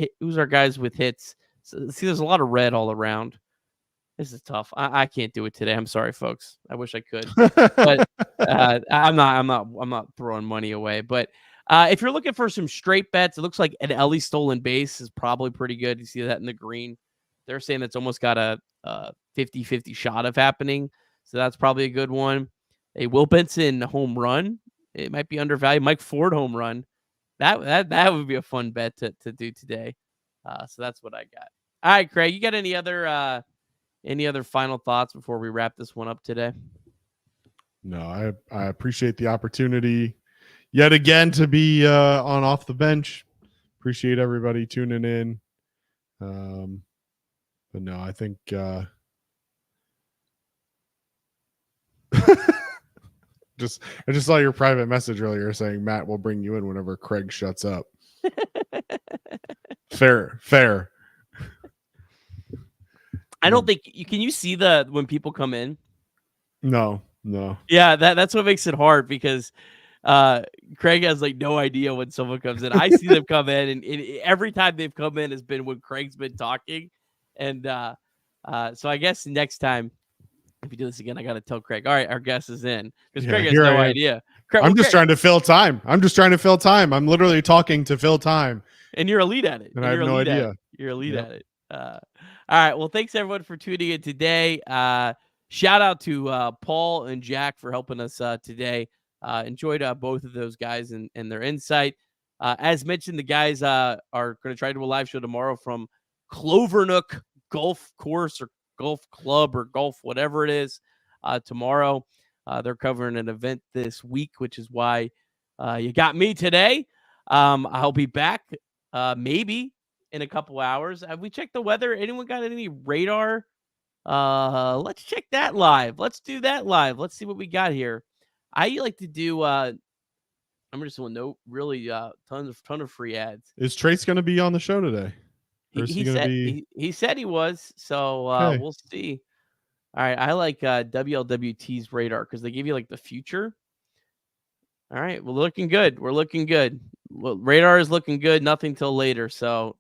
guys with hits. So, see, there's a lot of red all around. This is tough. I can't do it today. I'm sorry, folks. I wish I could, but I'm not throwing money away. But if you're looking for some straight bets, it looks like an Ellie stolen base is probably pretty good. You see that in the green. They're saying that's almost got a 50-50 shot of happening. So that's probably a good one. A Will Benson home run. It might be undervalued. Mike Ford home run. That would be a fun bet to do today. So that's what I got. All right, Craig, you got any other final thoughts before we wrap this one up today? No, I appreciate the opportunity yet again to be on Off the Bench. Appreciate everybody tuning in. But no, I think I just saw your private message earlier saying Matt will bring you in whenever Craig shuts up. Fair. I don't think can you see when people come in? No. Yeah, that's what makes it hard because Craig has like no idea when someone comes in. I see them come in, and every time they've come in has been when Craig's been talking. And so I guess next time, if you do this again, I got to tell Craig, all right, our guest is in, because Craig has no idea. Craig, I'm just trying to fill time. I'm literally talking to fill time. And you're a lead at it. And I have no idea. You're a lead at it. All right. Well, thanks everyone for tuning in today. Shout out to Paul and Jack for helping us today. Enjoyed both of those guys and their insight. As mentioned, the guys are going to try to do a live show tomorrow from Clovernook Golf Course or Golf Club or Golf, whatever it is, tomorrow. They're covering an event this week, which is why you got me today. I'll be back maybe in a couple hours. Have we checked the weather? Anyone got any radar? Let's check that live. Let's do that live. Let's see what we got here. I like to do I'm just want no really ton of free ads. Is Trace going to be on the show today? He said he was, so Okay. We'll see. All right, I like WLWT's radar because they give you like the future. All right, we're looking good. Radar is looking good. Nothing till later, so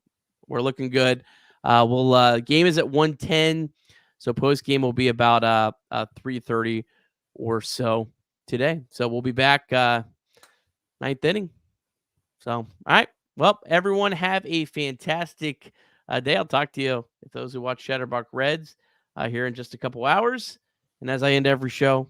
we're looking good. Game is at 1:10, so post game will be about 3:30 or so today. So we'll be back ninth inning. So all right. Well, everyone have a fantastic day. I'll talk to you, those who watch Chatterbox Reds, here in just a couple hours. And as I end every show,